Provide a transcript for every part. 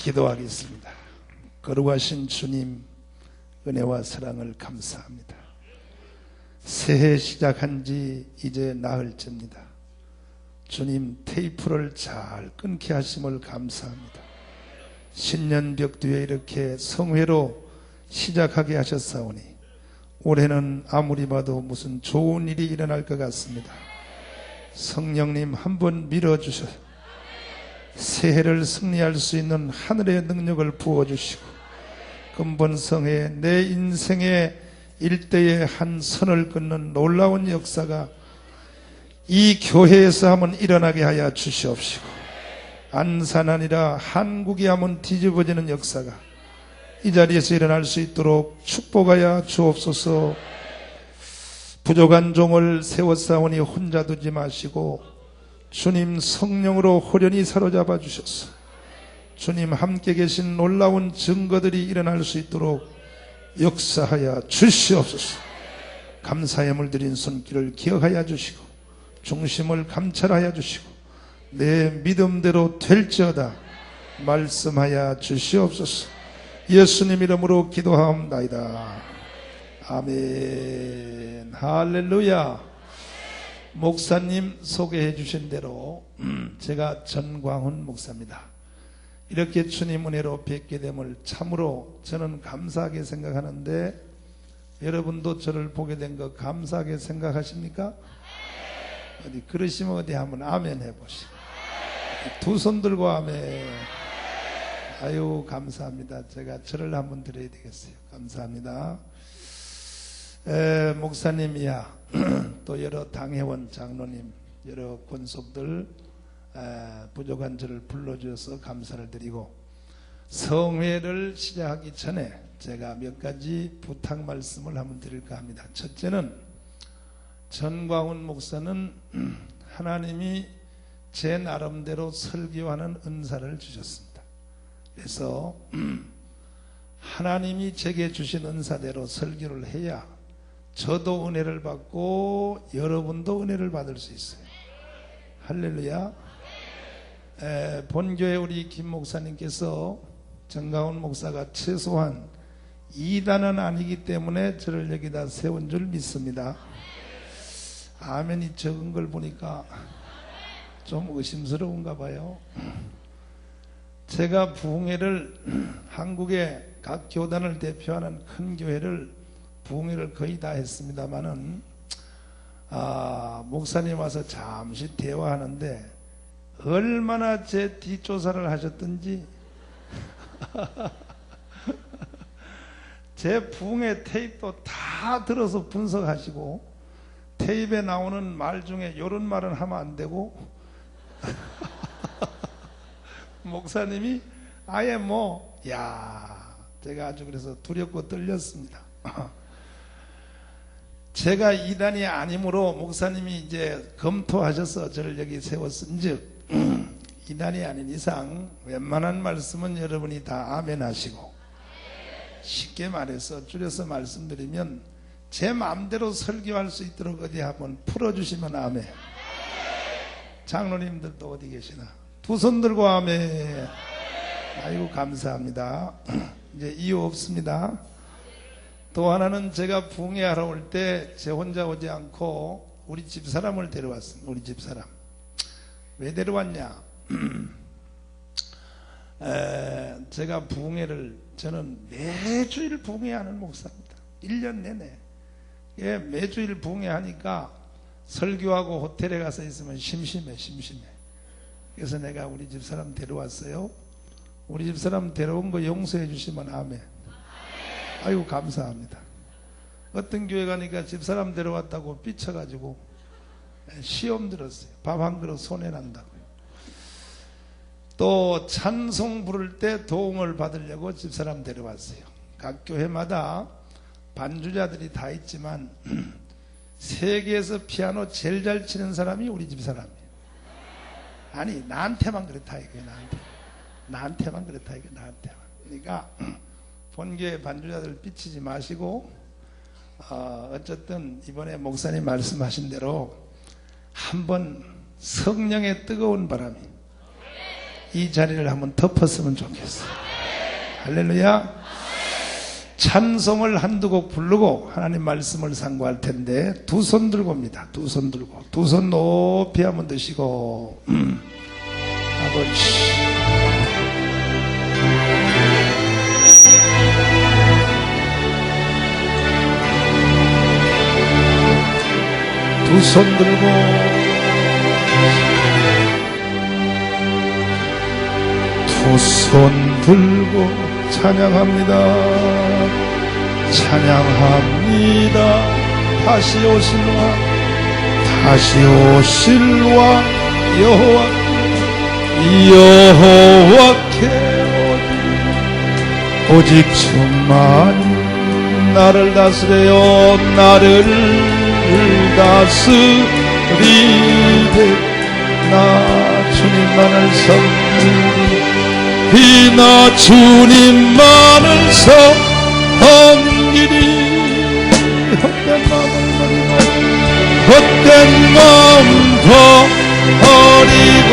기도하겠습니다. 거룩하신 주님, 은혜와 사랑을 감사합니다. 새해 시작한 지 이제 나흘째입니다. 주님, 테이프를 잘 끊게 하심을 감사합니다. 신년벽 뒤에 이렇게 성회로 시작하게 하셨사오니 올해는 아무리 봐도 무슨 좋은 일이 일어날 것 같습니다. 성령님 한번 밀어주셔 새해를 승리할 수 있는 하늘의 능력을 부어주시고 근본성에 내 인생의 일대의 한 선을 긋는 놀라운 역사가 이 교회에서 한번 일어나게 하여 주시옵시고 안산 아니라 한국이 한번 뒤집어지는 역사가 이 자리에서 일어날 수 있도록 축복하여 주옵소서. 부족한 종을 세워싸우니 혼자 두지 마시고 주님 성령으로 호련히 사로잡아 주셔서 주님 함께 계신 놀라운 증거들이 일어날 수 있도록 역사하여 주시옵소서. 감사의 물들인 손길을 기억하여 주시고 중심을 감찰하여 주시고 내 믿음대로 될지어다 말씀하여 주시옵소서. 예수님 이름으로 기도하옵나이다. 아멘. 할렐루야. 목사님 소개해 주신 대로 제가 전광훈 목사입니다. 이렇게 주님 은혜로 뵙게 됨을 참으로 저는 감사하게 생각하는데 여러분도 저를 보게 된 거 감사하게 생각하십니까? 어디 그러시면 어디 한번 아멘 해보시고 두 손 들고 아멘. 아유 감사합니다. 제가 절을 한번 드려야 되겠어요. 감사합니다. 목사님이야 또 여러 당회원 장로님 여러 권속들 부족한 저를 불러주셔서 감사를 드리고 성회를 시작하기 전에 제가 몇 가지 부탁 말씀을 한번 드릴까 합니다. 첫째는 전광훈 목사는 하나님이 제 나름대로 설교하는 은사를 주셨습니다. 그래서 하나님이 제게 주신 은사대로 설교를 해야 저도 은혜를 받고 여러분도 은혜를 받을 수 있어요. 할렐루야. 본교회 우리 김 목사님께서 전광훈 목사가 최소한 2단은 아니기 때문에 저를 여기다 세운 줄 믿습니다. 아멘이 적은 걸 보니까 좀 의심스러운가 봐요. 제가 부흥회를 한국의 각 교단을 대표하는 큰 교회를 부흥회를 거의 다 했습니다마는 목사님 와서 잠시 대화하는데 얼마나 제 뒷조사를 하셨던지 제 부흥회 테이프도 다 들어서 분석하시고 테이프에 나오는 말 중에 이런 말은 하면 안 되고 목사님이 아예 제가 아주 그래서 두렵고 떨렸습니다. 제가 이단이 아니므로 목사님이 이제 검토하셔서 저를 여기 세웠은즉 이단이 아닌 이상 웬만한 말씀은 여러분이 다 아멘 하시고 쉽게 말해서 줄여서 말씀드리면 제 마음대로 설교할 수 있도록 어디 한번 풀어주시면 아멘. 장로님들도 어디 계시나 두 손 들고 아멘. 아이고 감사합니다. 이제 이유 없습니다. 또 하나는 제가 부흥회하러 올 때 제 혼자 오지 않고 우리 집사람을 데려왔습니다. 우리 집사람. 왜 데려왔냐? 제가 부흥회를 저는 매주일 부흥회하는 목사입니다. 1년 내내. 매주일 부흥회하니까 설교하고 호텔에 가서 있으면 심심해. 그래서 내가 우리 집사람 데려왔어요. 우리 집사람 데려온 거 용서해 주시면 아멘. 아이고 감사합니다. 어떤 교회 가니까 집사람 데려왔다고 삐쳐가지고 시험 들었어요. 밥 한 그릇 손해 난다고요. 또 찬송 부를 때 도움을 받으려고 집사람 데려왔어요. 각 교회마다 반주자들이 다 있지만 세계에서 피아노 제일 잘 치는 사람이 우리 집사람이에요. 아니 나한테만 그렇다 이거예요. 나한테만 그렇다 이거예요. 나한테만. 그러니까 본교회 반주자들 삐치지 마시고 어쨌든 이번에 목사님 말씀하신 대로 한번 성령의 뜨거운 바람이 이 자리를 한번 덮었으면 좋겠어요. 할렐루야. 찬송을 한두 곡 부르고 하나님 말씀을 상고할 텐데 두 손 들고 옵니다. 두 손 들고 두 손 높이 한번 드시고 아버지 두 손 들고 두 손 들고 찬양합니다. 찬양합니다. 다시 오실 왕, 다시 오실 왕 여호와께 오직 주만이 나를 다스려요. 나를 다스리되 나 주님만을 섬기리. 나 주님만을 섬기리. 헛된 마음을 버리고 헛된 마음 버리고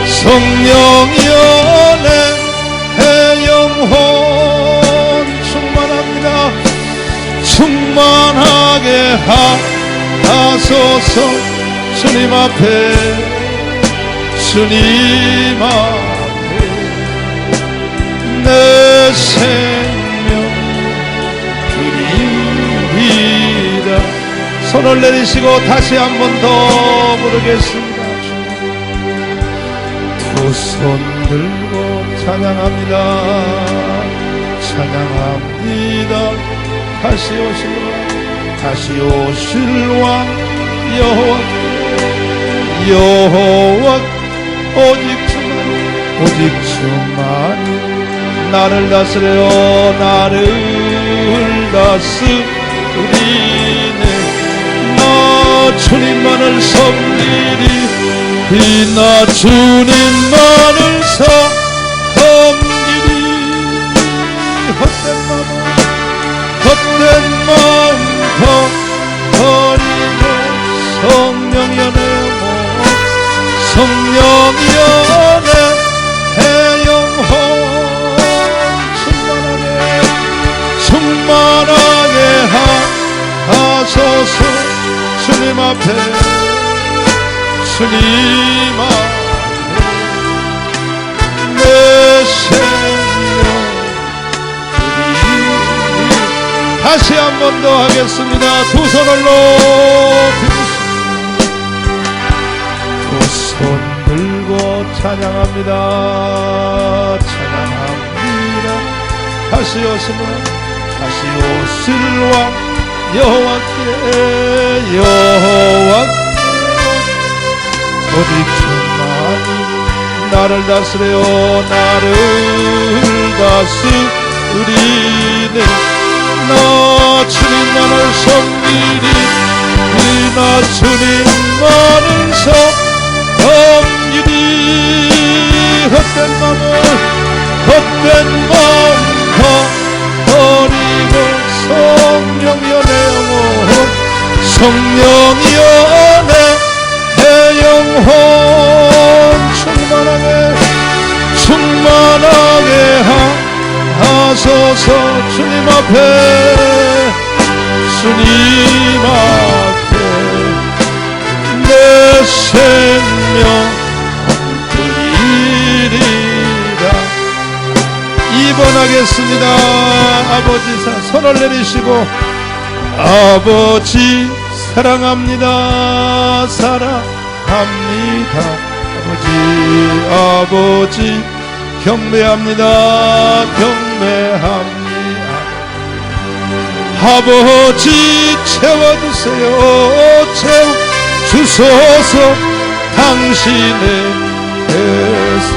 성령 연애 영혼 충만합니다. 충만하게 하소서. 주님 앞에 내 생명 드리리라. 손을 내리시고 다시 한 번 더 부르겠습니다. 두 손 들고 찬양합니다. 찬양합니다. 다시 오실 왕, 다시 오실 왕 여호와께 오직 주만이 나를 다스려요. 나를 다스리네. 나 주님만을 섬기리. 나 주님만을 섬기리. 헛된 마음 버리고 성령 연애 영혼 충만하게 하소서. 주님 앞에 내 생명 다시 한 번 더 하겠습니다. 두 손을 높이 두 손 들고 찬양합니다. 찬양합니다. 다시 오실 왕 여호와께 오직 주만이 나를 다스려요. 나를 다스리네. 나 주님만을 섬기리. 나 주님만을 섬기리. 헛된 마음 버리고 성령 연애 영혼 충만하게 하소서. 주님 앞에 내 생명 드리리라. 2번 하겠습니다. 아버지 손을 내리시고 아버지 사랑합니다. 아버지 경배합니다. 아버지 채워주세요. 채워주소서. 당신의 대사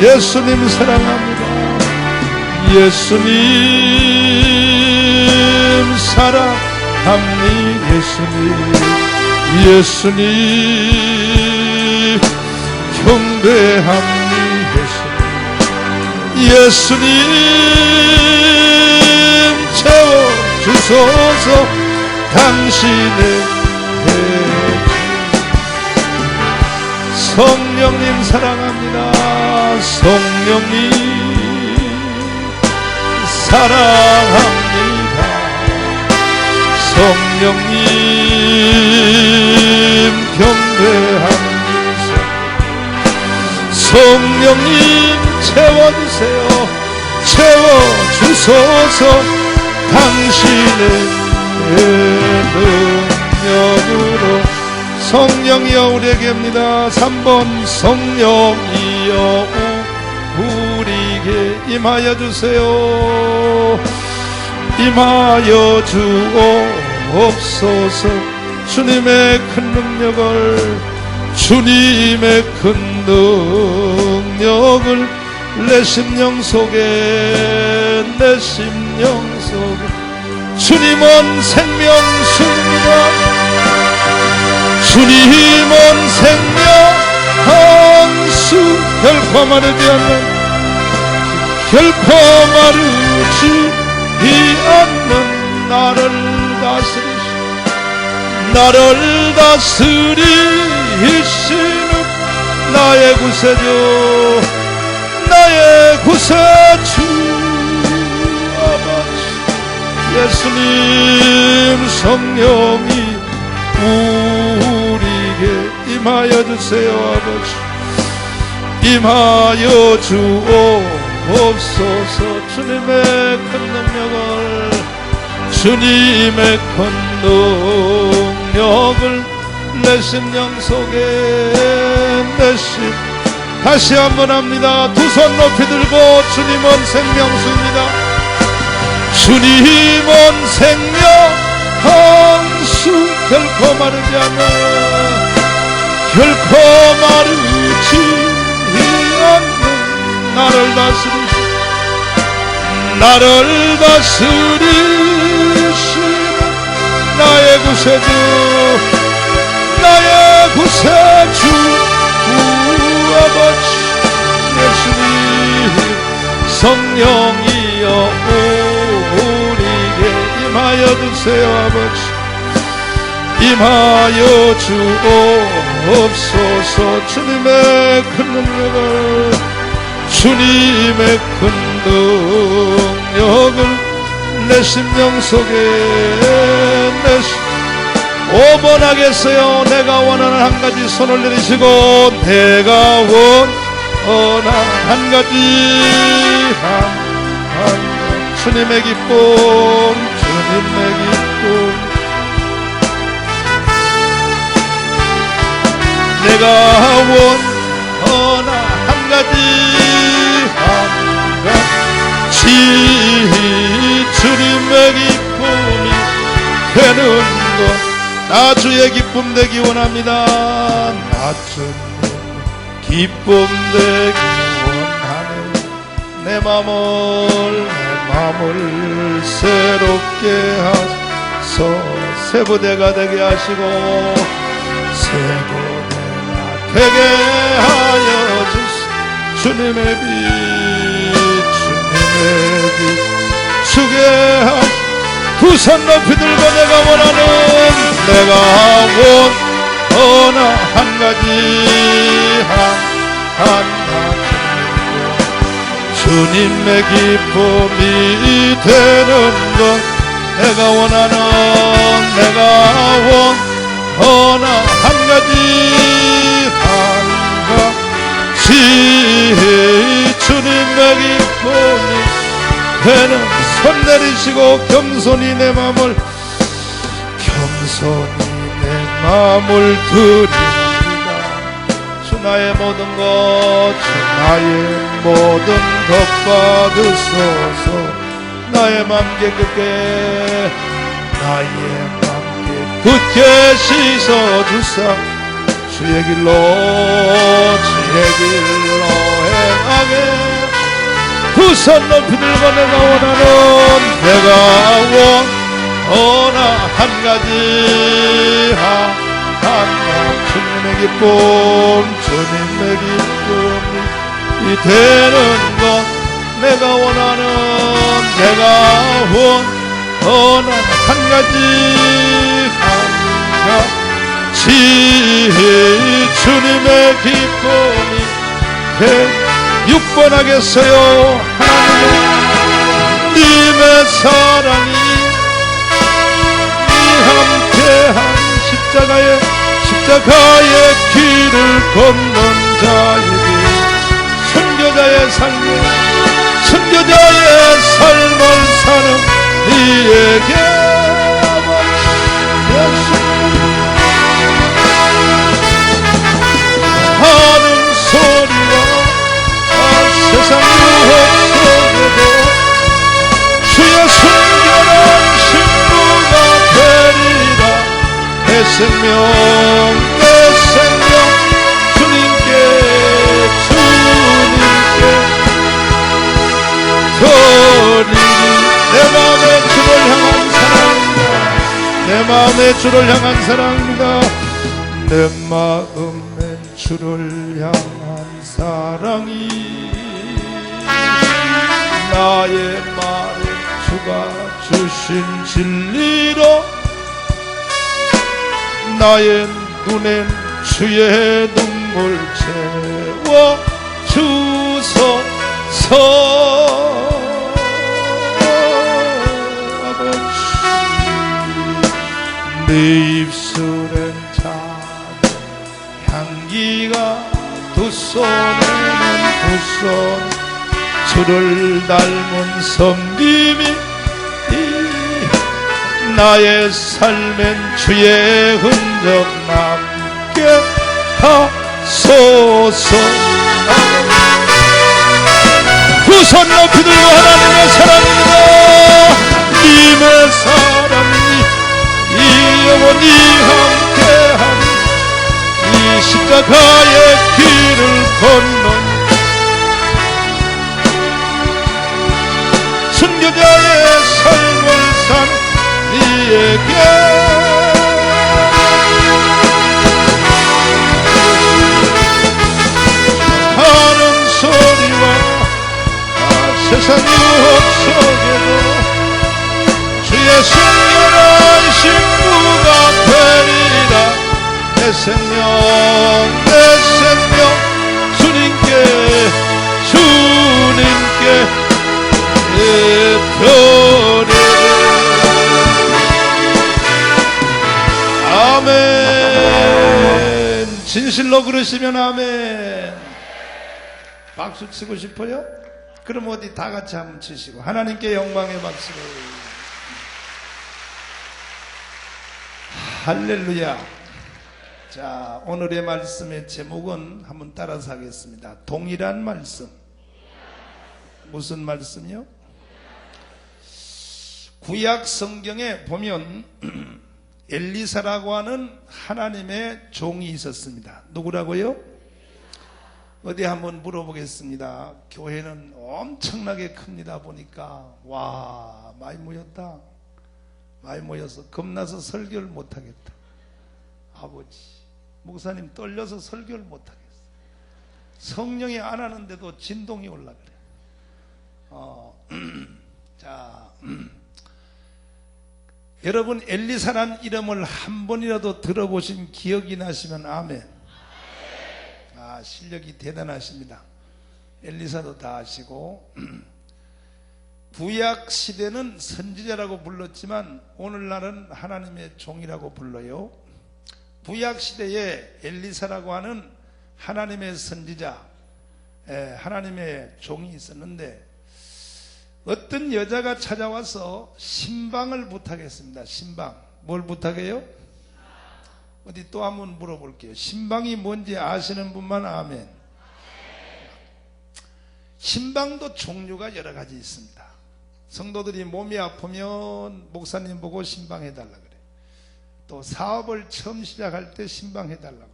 예수님 사랑합니다. 예수님 사랑합니다. 예수님 경배합니다. 예수님 채워주소서. 당신의 성령님 사랑합니다. 성령님 사랑합니다. 성령님 경배합니다. 성령님 채워주세요. 채워주소서. 당신의 능력으로. 성령이여 우리에게입니다. 3번 성령이여 우리에게 임하여 주세요. 임하여 주옵소서. 주님의 큰 능력을, 주님의 큰 능력을 내 심령 속에, 내 심령 속에. 주님은 생명수입니다. 주님은 생명 한수 결코 마르지 않는, 결코 마르지 않는 나를 다스리시, 나를 다스리시는 나의 구세주, 나의 구세주 아버지. 예수님 성령이 우리에게 임하여 주세요. 아버지 임하여 주옵소서. 주님의 큰 능력을, 주님의 큰 능력을 내 심령 속에, 내 심. 다시 한번 합니다. 두 손 높이 들고 주님은 생명수입니다. 주님은 생명 한수 결코 마르지 않는, 결코 마르지 않는 나를 다스리시, 나를 다스리시는 나의 구세주, 나의 구세주 아버지. 예수님 성령이여 우리에게 임하여 주세요. 아버지 임하여 주옵소서. 주님의 큰 능력을, 주님의 큰 능력을 내 심령 속에, 내 5번 하겠어요. 내가 원하는 한 가지 손을 내리시고, 내가 원하는 한 가지, 주님의 기쁨, 주님의 기쁨. 내가 원하는 한 가지, 주님의 기쁨이 되는 것. 나 주의 기쁨 되기 원합니다. 나 주의 기쁨 되기 원하네. 내 마음을 새롭게 하소. 새부대가 되게 하시고, 새부대가 되게 하여 주소. 주님의 빛, 주님의 빛 주게 하소. 두 손 높이 들고 내가 원하는, 내가 원하는 한 가지, 주님의 기쁨이 되는 것. 내가 원하는, 내가 원하는 한 가지, 주님의 기쁨이 되는. 손 내리시고 겸손히 내 마음을, 겸손히 내 마음을 드립니다. 주 나의 모든 것, 주 나의 모든 것 받으소서. 나의 맘 깨끗게, 나의 맘 깨끗게 씻어주사. 주의 길로, 주의 길로 행하게. 두 손 높이 들고 내가 원하는, 내가 원하는 한 가지, 주님의 기쁨, 주님의 기쁨이 되는 것. 내가 원하는, 내가 원하는 한 가지, 주님의 기쁨이 6번 하겠어요. 하나님의 사랑이 함께한 십자가의 길을 걷는 자에게 선교자의 삶을 사는 이에게 하는 소리와 세상 유혹 속에도 주의 순결한 신부가 되리라. 내 생명 주님께 드리니 내 마음의 주를 향한 사랑입니다. 내 마음의 주를 향한 사랑입니다. 내 마음의 주를 향한 사랑이 나의 말에 주가 주신 진리로 나의 눈엔 주의 눈물 채워 주소서. 아버지 내 입술엔 작은 향기가 두 손에는 두 손 주를 닮은 섬김이 나의 삶엔 주의 흔적 남게 하소서. 두 손 높이 들고 하나님의 사랑입니다. 님의 사랑이 이 영원히 함께하니 이 십자가의 길을 걷는 순교자의 삶을 산 이에게 하는 소리와 세상 유혹 속에도 주의 순결한 신부가 되리라. 내 생명 주님께 드리리. 아멘. 진실로 그러시면 아멘. 박수 치고 싶어요? 그럼 어디 다 같이 한번 치시고 하나님께 영광의 박수를. 할렐루야. 자, 오늘의 말씀의 제목은 한번 따라서 하겠습니다. 동일한 말씀. 무슨 말씀이요? 구약 성경에 보면 엘리사라고 하는 하나님의 종이 있었습니다. 누구라고요? 어디 한번 물어보겠습니다. 교회는 엄청나게 큽니다. 보니까 와, 많이 모였다. 많이 모여서 겁나서 설교를 못하겠다. 아버지, 목사님 떨려서 설교를 못하겠어. 성령이 안 하는데도 진동이 올라 그래. 자, 여러분 엘리사란 이름을 한 번이라도 들어보신 기억이 나시면 아멘. 아, 실력이 대단하십니다. 엘리사도 다 아시고 구약 시대는 선지자라고 불렀지만 오늘날은 하나님의 종이라고 불러요. 구약 시대에 엘리사라고 하는 하나님의 선지자, 하나님의 종이 있었는데 어떤 여자가 찾아와서 신방을 부탁했습니다. 신방. 뭘 부탁해요? 어디 또 한번 물어볼게요. 신방이 뭔지 아시는 분만 아멘. 신방도 종류가 여러 가지 있습니다. 성도들이 몸이 아프면 목사님 보고 신방해달라 그래. 또 사업을 처음 시작할 때 신방해달라 그래.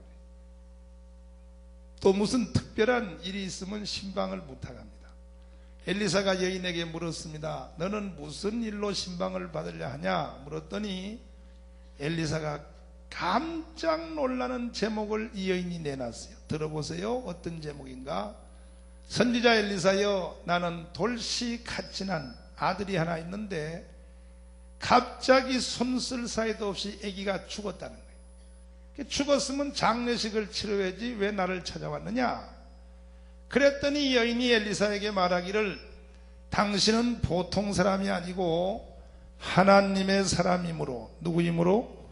또 무슨 특별한 일이 있으면 신방을 부탁합니다. 엘리사가 여인에게 물었습니다. 너는 무슨 일로 신방을 받으려 하냐 물었더니 엘리사가 깜짝 놀라는 제목을 이 여인이 내놨어요. 들어보세요. 어떤 제목인가? 선지자 엘리사여, 나는 돌시같이 난 아들이 하나 있는데 갑자기 손 쓸 사이도 없이 아기가 죽었다는 거예요. 죽었으면 장례식을 치러야지 왜 나를 찾아왔느냐. 그랬더니 여인이 엘리사에게 말하기를 당신은 보통 사람이 아니고 하나님의 사람이므로, 누구이므로?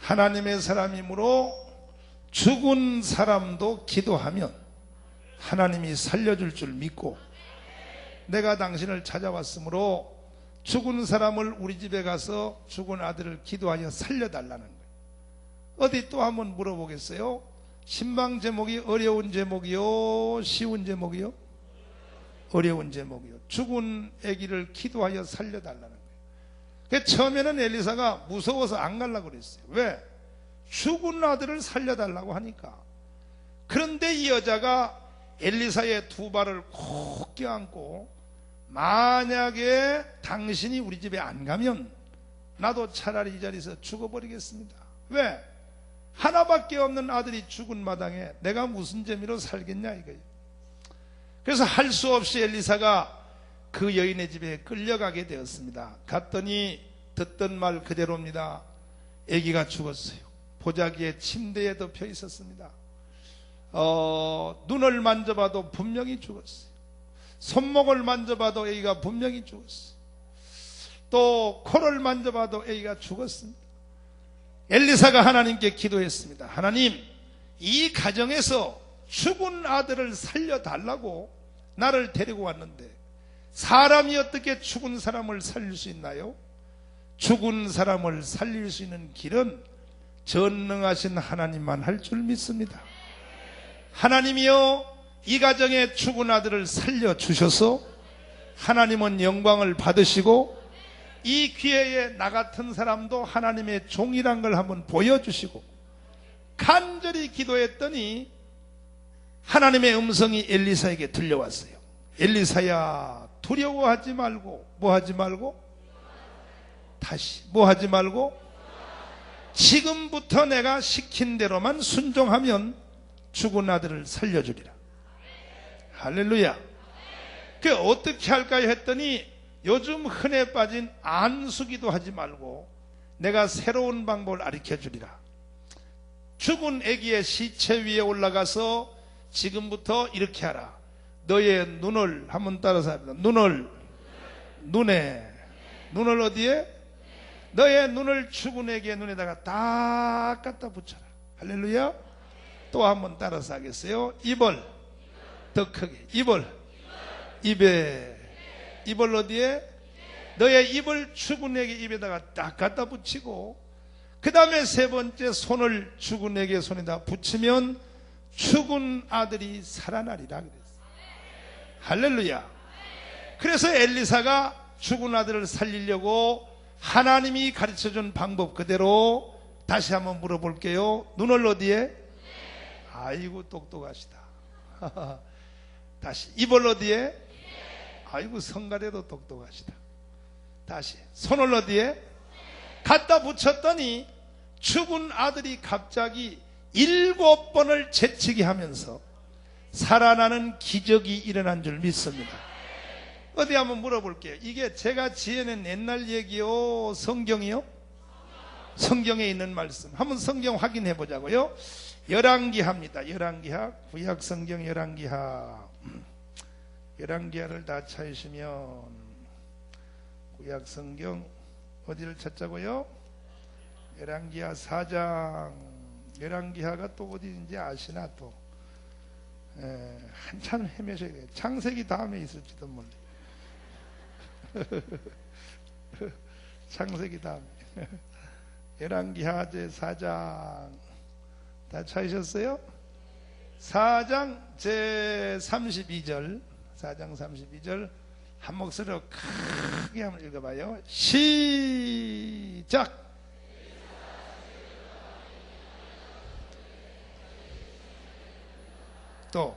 하나님의 사람이므로 죽은 사람도 기도하면 하나님이 살려줄 줄 믿고 내가 당신을 찾아왔으므로 죽은 사람을 우리 집에 가서 죽은 아들을 기도하여 살려달라는 거예요. 어디 또 한번 물어보겠어요? 신방 제목이 어려운 제목이요? 쉬운 제목이요? 어려운 제목이요. 죽은 아기를 기도하여 살려달라는 거예요. 그러니까 처음에는 엘리사가 무서워서 안 가려고 그랬어요. 왜? 죽은 아들을 살려달라고 하니까. 그런데 이 여자가 엘리사의 두 발을 콕 껴안고 만약에 당신이 우리 집에 안 가면 나도 차라리 이 자리에서 죽어버리겠습니다. 왜? 하나밖에 없는 아들이 죽은 마당에 내가 무슨 재미로 살겠냐 이거예요. 그래서 할 수 없이 엘리사가 그 여인의 집에 끌려가게 되었습니다. 갔더니 듣던 말 그대로입니다. 아기가 죽었어요. 보자기에 침대에 덮여 있었습니다. 눈을 만져봐도 분명히 죽었어요. 손목을 만져봐도 아기가 분명히 죽었어요. 또 코를 만져봐도 아기가 죽었습니다. 엘리사가 하나님께 기도했습니다. 하나님, 이 가정에서 죽은 아들을 살려달라고 나를 데리고 왔는데 사람이 어떻게 죽은 사람을 살릴 수 있나요? 죽은 사람을 살릴 수 있는 길은 전능하신 하나님만 할 줄 믿습니다. 하나님이여, 이 가정에 죽은 아들을 살려주셔서 하나님은 영광을 받으시고 이 기회에 나 같은 사람도 하나님의 종이란 걸 한번 보여주시고, 간절히 기도했더니 하나님의 음성이 엘리사에게 들려왔어요. 엘리사야, 두려워하지 말고, 뭐 하지 말고? 다시, 뭐 하지 말고? 지금부터 내가 시킨 대로만 순종하면 죽은 아들을 살려주리라. 할렐루야. 그 어떻게 할까요 했더니 요즘 흔해 빠진 안수기도 하지 말고 내가 새로운 방법을 가르쳐 주리라. 죽은 아기의 시체 위에 올라가서 지금부터 이렇게 하라. 너의 눈을, 한번 따라서 합니다. 눈을 어디에? 너의 눈을 죽은 아기의 눈에다가 딱 갖다 붙여라. 할렐루야. 또 한번 따라서 하겠어요. 입을 더 크게, 입에, 입을 어디에? 너의 입을 죽은 아기 입에다가 딱 갖다 붙이고, 그 다음에 세 번째 손을 죽은 아기의 손에다 붙이면 죽은 아들이 살아나리라 그랬어요. 할렐루야. 그래서 엘리사가 죽은 아들을 살리려고 하나님이 가르쳐준 방법 그대로 다시 한번 물어볼게요. 눈을 어디에? 아이고 똑똑하시다. 다시 입을 어디에? 아이고 성가래도 똑똑하시다. 다시 손을 어디에? 갖다 붙였더니 죽은 아들이 갑자기 7번을 재치기 하면서 살아나는 기적이 일어난 줄 믿습니다. 어디 한번 물어볼게요. 이게 제가 지어낸 옛날 얘기요, 성경이요? 성경에 있는 말씀. 한번 성경 확인해 보자고요. 열왕기하입니다. 열왕기하, 구약 성경 열왕기하. 열왕기하를 다 찾으시면 구약 성경 어디를 찾자고요? 열왕기하 4장. 열왕기하가 또 어디인지 아시나? 또 한참 헤매셔야 돼요. 창세기 다음에 있을지도 몰라요. 창세기 다음에. 열왕기하 제 4장 다 찾으셨어요? 4장 제 32절, 4장 32절 한 목소리로 크게 한번 읽어봐요. 시작. 또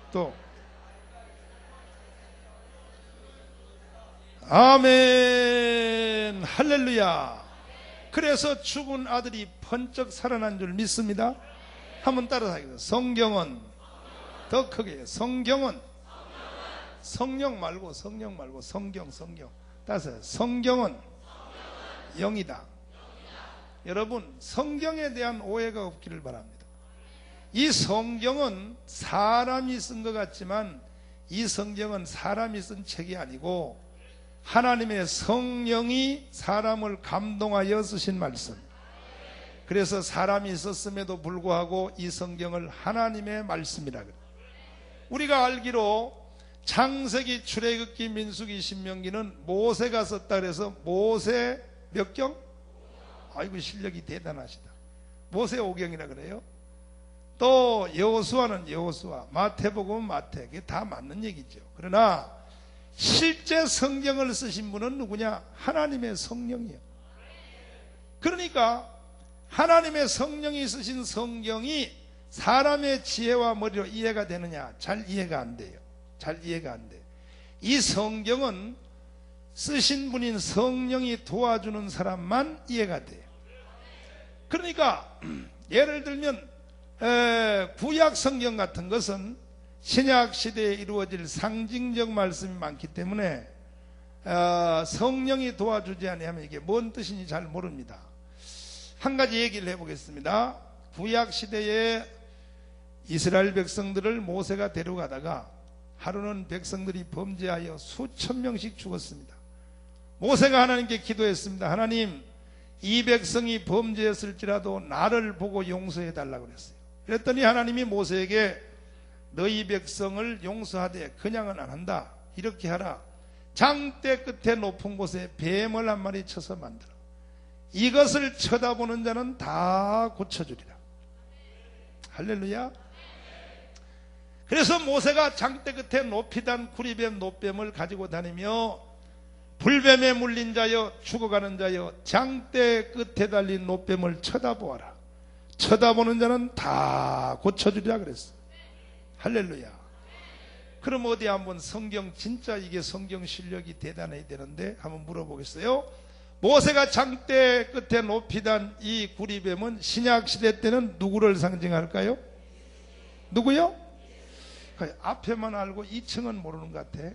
또 또 아멘 할렐루야. 그래서 죽은 아들이 번쩍 살아난 줄 믿습니다. 한번 따라하겠습니다. 성경은 더 크게 성경은 성령 말고 성경 따라서 성경은 영이다. 여러분 성경에 대한 오해가 없기를 바랍니다. 이 성경은 사람이 쓴 것 같지만 이 성경은 사람이 쓴 책이 아니고 하나님의 성령이 사람을 감동하여 쓰신 말씀. 그래서 사람이 썼음에도 불구하고 이 성경을 하나님의 말씀이라 그래요. 우리가 알기로 창세기, 출애굽기, 민수기, 신명기는 모세가 썼다 그래서 모세 몇 경? 아이고 실력이 대단하시다. 모세 5경이라 그래요. 또 여호수아는 여호수아, 마태복음은 마태. 그게 다 맞는 얘기죠. 그러나 실제 성경을 쓰신 분은 누구냐? 하나님의 성령이요. 그러니까 하나님의 성령이 쓰신 성경이 사람의 지혜와 머리로 이해가 되느냐? 잘 이해가 안 돼요. 잘 이해가 안 돼요. 이 성경은 쓰신 분인 성령이 도와주는 사람만 이해가 돼요. 그러니까 예를 들면 구약 성경 같은 것은 신약 시대에 이루어질 상징적 말씀이 많기 때문에 성령이 도와주지 않으면 이게 뭔 뜻인지 잘 모릅니다. 한 가지 얘기를 해보겠습니다. 구약 시대에 이스라엘 백성들을 모세가 데려가다가 하루는 백성들이 범죄하여 수천 명씩 죽었습니다. 모세가 하나님께 기도했습니다. 하나님, 이 백성이 범죄했을지라도 나를 보고 용서해 달라고 그랬어요. 그랬더니 하나님이 모세에게 너희 백성을 용서하되 그냥은 안 한다. 이렇게 하라. 장대 끝에 높은 곳에 뱀을 한 마리 쳐서 만들어. 이것을 쳐다보는 자는 다 고쳐주리라. 할렐루야. 그래서 모세가 장대 끝에 높이 단 구리뱀 노뱀을 가지고 다니며 불뱀에 물린 자여 죽어가는 자여 장대 끝에 달린 노뱀을 쳐다보아라. 쳐다보는 자는 다 고쳐주리라 그랬어. 할렐루야. 그럼 어디 한번 성경 진짜 이게 성경 실력이 대단해야 되는데 한번 물어보겠어요. 모세가 장대 끝에 높이 단 이 구리뱀은 신약 시대 때는 누구를 상징할까요? 누구요? 앞에만 알고 2층은 모르는 것 같아.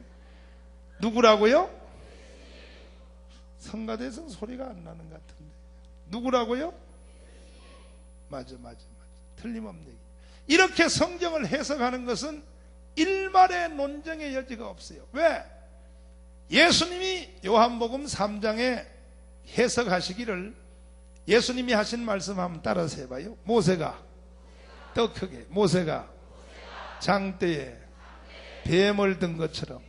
누구라고요? 성가대에서는 소리가 안 나는 것 같은데. 누구라고요? 맞아. 틀림없는 얘기. 이렇게 성경을 해석하는 것은 일말의 논쟁의 여지가 없어요. 왜? 예수님이 요한복음 3장에 해석하시기를 예수님이 하신 말씀 한번 따라서 해봐요. 모세가 더 크게 모세가 장대에 뱀을 든 것처럼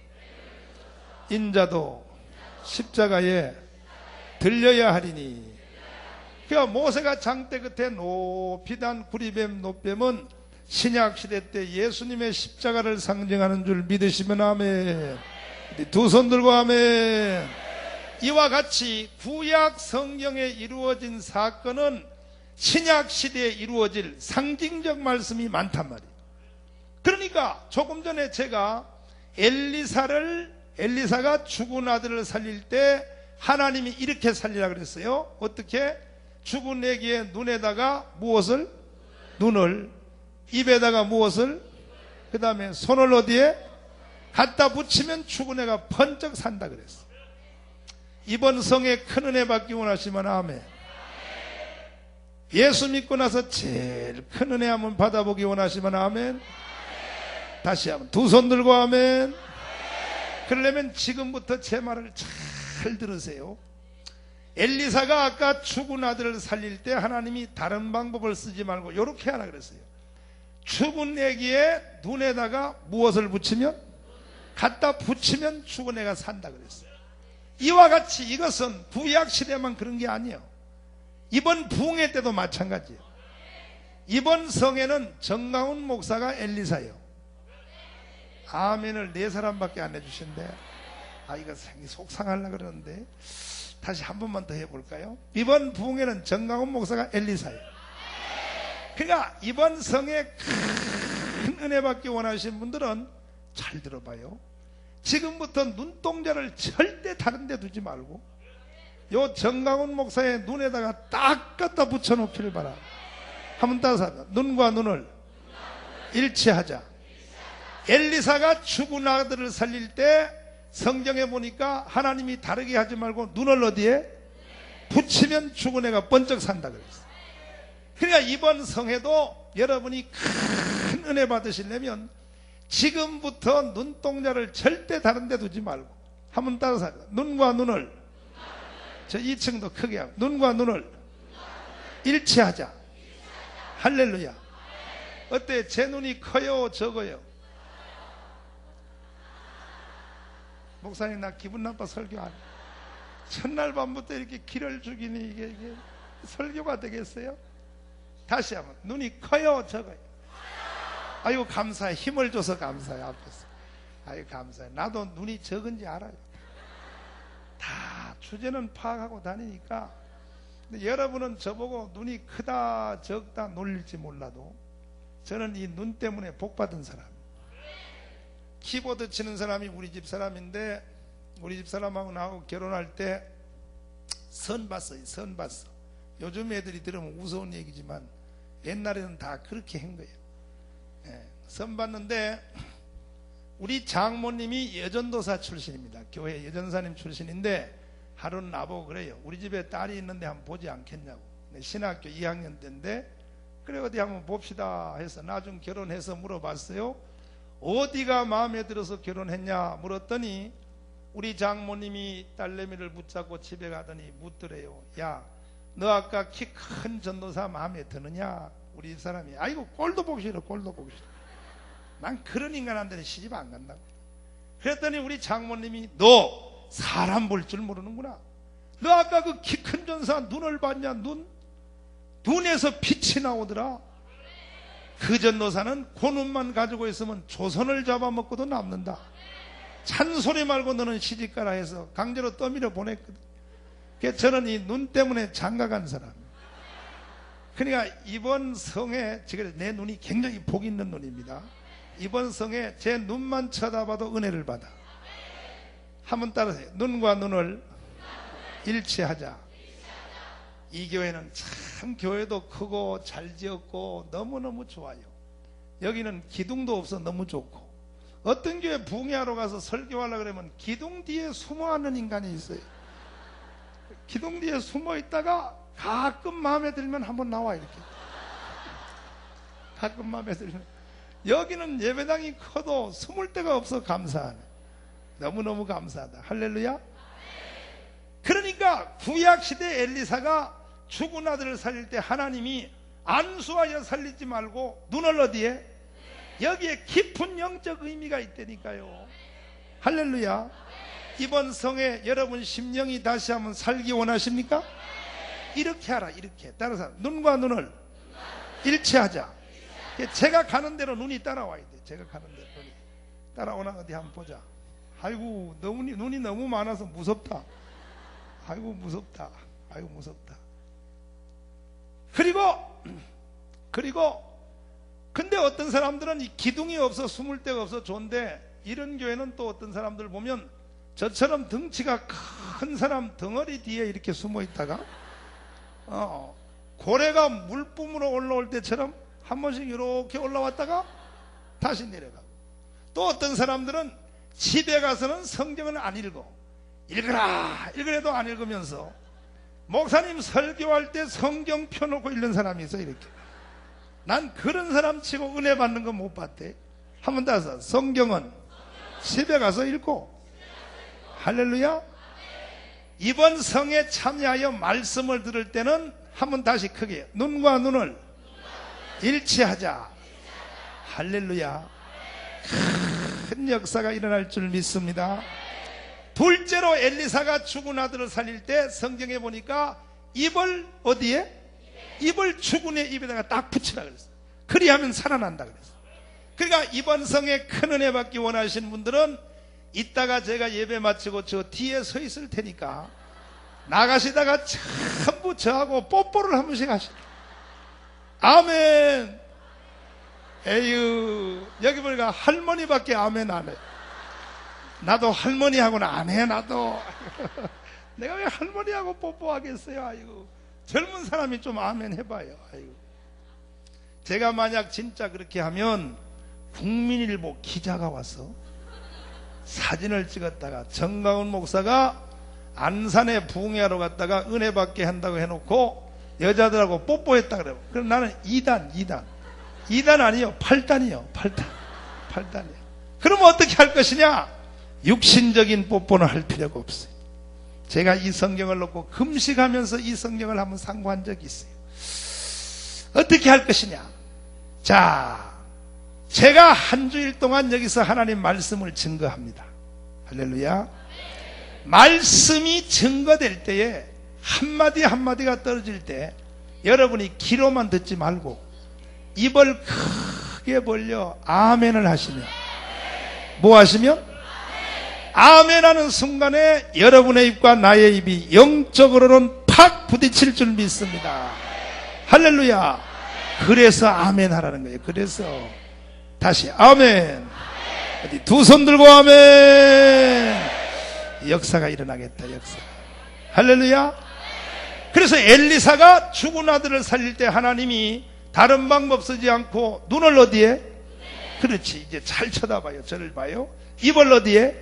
인자도 십자가에 들려야 하리니. 그러니까 모세가 장대 끝에 높이 단 구리뱀 노뱀은 신약시대 때 예수님의 십자가를 상징하는 줄 믿으시면 아멘. 두 손 들고 아멘. 이와 같이 구약 성경에 이루어진 사건은 신약시대에 이루어질 상징적 말씀이 많단 말이에요. 그러니까 조금 전에 제가 엘리사가 죽은 아들을 살릴 때 하나님이 이렇게 살리라 그랬어요. 어떻게? 죽은 애기의 눈에다가 무엇을? 눈을. 입에다가 무엇을? 그 다음에 손을 어디에? 갖다 붙이면 죽은 애가 번쩍 산다 그랬어. 이번 성에 큰 은혜 받기 원하시면 아멘. 예수 믿고 나서 제일 큰 은혜 한번 받아보기 원하시면 아멘. 다시 한번 두 손 들고 아멘. 그러려면 지금부터 제 말을 잘 들으세요. 엘리사가 아까 죽은 아들을 살릴 때 하나님이 다른 방법을 쓰지 말고 이렇게 하라 그랬어요. 죽은 애기의 눈에다가 무엇을 붙이면? 갖다 붙이면 죽은 애가 산다 그랬어요. 이와 같이 이것은 구약시대만 그런 게 아니에요. 이번 부흥회 때도 마찬가지예요. 이번 성에는 정강훈 목사가 엘리사예요. 아멘을 4사람밖에 안 해주신대. 이거 속상하려고 그러는데 다시 한 번만 더 해볼까요? 이번 부흥회는 정강훈 목사가 엘리사예요. 그러니까 이번 성에 큰 큰 은혜 받기 원하시는 분들은 잘 들어봐요. 지금부터 눈동자를 절대 다른 데 두지 말고 요 정강훈 목사의 눈에다가 딱 갖다 붙여놓기를 바랍니다. 한번 따라서 합니다. 눈과 눈을 일치하자. 엘리사가 죽은 아들을 살릴 때 성경에 보니까 하나님이 다르게 하지 말고 눈을 어디에 붙이면 죽은 애가 번쩍 산다 그랬어요. 그러니까 이번 성회도 여러분이 큰 은혜 받으시려면 지금부터 눈동자를 절대 다른 데 두지 말고 한번 따라서 합니다. 눈과 눈을, 저 2층도 크게 하고, 눈과 눈을 일치하자. 할렐루야. 어때? 제 눈이 커요, 적어요? 목사님, 나 기분 나빠 설교 안 해. 첫날 밤부터 이렇게 기를 죽이니 이게 설교가 되겠어요? 다시 한번. 눈이 커요, 적어요? 아이고, 감사해. 힘을 줘서 감사해, 앞에서. 아이고, 감사해. 나도 눈이 적은지 알아요. 다 주제는 파악하고 다니니까. 근데 여러분은 저보고 눈이 크다, 적다 놀릴지 몰라도 저는 이 눈 때문에 복받은 사람이에요. 키보드 치는 사람이 우리 집 사람인데, 우리 집 사람하고 나하고 결혼할 때 선 봤어요. 선 봤어. 요즘 애들이 들으면 무서운 얘기지만 옛날에는 다 그렇게 한 거예요. 선 봤는데 우리 장모님이 여전도사 출신입니다. 교회 여전사님 출신인데 하루는 나보고 그래요. 우리 집에 딸이 있는데 한번 보지 않겠냐고. 신학교 2학년 때인데 그래 어디 한번 봅시다 해서 나중 결혼해서 물어봤어요. 어디가 마음에 들어서 결혼했냐 물었더니 우리 장모님이 딸내미를 붙잡고 집에 가더니 묻더래요. 야, 너 아까 키 큰 전도사 마음에 드느냐? 우리 집 사람이 아이고 꼴도 보기 싫어, 꼴도 보기 싫어. 난 그런 인간한테는 시집 안 간다고. 그랬더니 우리 장모님이 너 사람 볼 줄 모르는구나. 너 아까 그 키 큰 전사 눈을 봤냐? 눈에서 빛이 나오더라. 그 전도사는 그 눈만 가지고 있으면 조선을 잡아먹고도 남는다. 찬소리 말고 너는 시집가라 해서 강제로 떠밀어 보냈거든. 그래서 저는 이 눈 때문에 장가간 사람이에요. 그러니까 이번 성에 지금 내 눈이 굉장히 복 있는 눈입니다. 이번 성에 제 눈만 쳐다봐도 은혜를 받아. 한번 따라하세요. 눈과 눈을 일치하자. 이 교회는 참 교회도 크고 잘 지었고 너무너무 좋아요. 여기는 기둥도 없어 너무 좋고, 어떤 교회 부흥회하러 가서 설교하려고 그러면 기둥 뒤에 숨어있는 인간이 있어요. 기둥 뒤에 숨어 있다가 가끔 마음에 들면 한번 나와 이렇게. 가끔 마음에 들면. 여기는 예배당이 커도 숨을 데가 없어. 감사하네. 너무너무 감사하다. 할렐루야. 그러니까 구약시대 엘리사가 죽은 아들을 살릴 때 하나님이 안수하여 살리지 말고 눈을 어디에? 여기에 깊은 영적 의미가 있다니까요. 할렐루야. 이번 성에 여러분 심령이 다시 한번 살기 원하십니까? 이렇게 하라. 이렇게 따라서 눈과 눈을 일치하자. 제가 가는 대로 눈이 따라와야 돼. 제가 가는 대로 눈이 따라오나 어디 한번 보자. 아이고 눈이 너무 많아서 무섭다. 아이고 무섭다. 아이고 무섭다. 그리고 근데 어떤 사람들은 이 기둥이 없어 숨을 데가 없어 좋은데, 이런 교회는 또 어떤 사람들 보면 저처럼 덩치가 큰 사람 덩어리 뒤에 이렇게 숨어 있다가 고래가 물뿜으로 올라올 때처럼 한 번씩 이렇게 올라왔다가 다시 내려가고, 또 어떤 사람들은 집에 가서는 성경을 안 읽으래도 안 읽으면서 목사님 설교할 때 성경 펴놓고 읽는 사람이 있어. 이렇게. 난 그런 사람 치고 은혜 받는 거 못 봤대. 한번 따서 성경은 집에 가서 읽고. 할렐루야. 이번 성에 참여하여 말씀을 들을 때는 한번 다시 크게 눈과 눈을 일치하자. 할렐루야. 큰 역사가 일어날 줄 믿습니다. 둘째로 엘리사가 죽은 아들을 살릴 때 성경에 보니까 입을 어디에? 입을 죽은 애 입에다가 딱 붙이라 그랬어요. 그리하면 살아난다 그랬어요. 그러니까 이번 성에 큰 은혜 받기 원하시는 분들은 이따가 제가 예배 마치고 저 뒤에 서 있을 테니까 나가시다가 전부 저하고 뽀뽀를 한 번씩 하시라. 아멘. 에휴, 여기 보니까 할머니밖에 아멘 안 해. 나도 할머니하고는 안 해, 나도. 내가 왜 할머니하고 뽀뽀하겠어요, 아이고. 젊은 사람이 좀 아멘 해봐요, 아이고. 제가 만약 진짜 그렇게 하면 국민일보 기자가 와서 사진을 찍었다가 정광훈 목사가 안산에 부흥회하러 갔다가 은혜 받게 한다고 해놓고 여자들하고 뽀뽀했다 그래요. 그럼 나는 2단 아니요, 8단이요. 8단이요. 그러면 어떻게 할 것이냐? 육신적인 뽀뽀는 할 필요가 없어요. 제가 이 성경을 놓고 금식하면서 이 성경을 한번 상고한 적이 있어요. 어떻게 할 것이냐? 자, 제가 한 주일 동안 여기서 하나님 말씀을 증거합니다. 할렐루야. 말씀이 증거될 때에 한마디 한마디가 떨어질 때 여러분이 귀로만 듣지 말고 입을 크게 벌려 아멘을 하시면, 뭐 하시면? 아멘 하는 순간에 여러분의 입과 나의 입이 영적으로는 팍 부딪힐 줄 믿습니다. 할렐루야. 그래서 아멘 하라는 거예요. 그래서 다시 아멘. 어디 두 손 들고 아멘. 역사가 일어나겠다. 역사. 할렐루야. 그래서 엘리사가 죽은 아들을 살릴 때 하나님이 다른 방법 쓰지 않고 눈을 어디에? 그렇지, 이제 잘 쳐다봐요. 저를 봐요. 입을 어디에?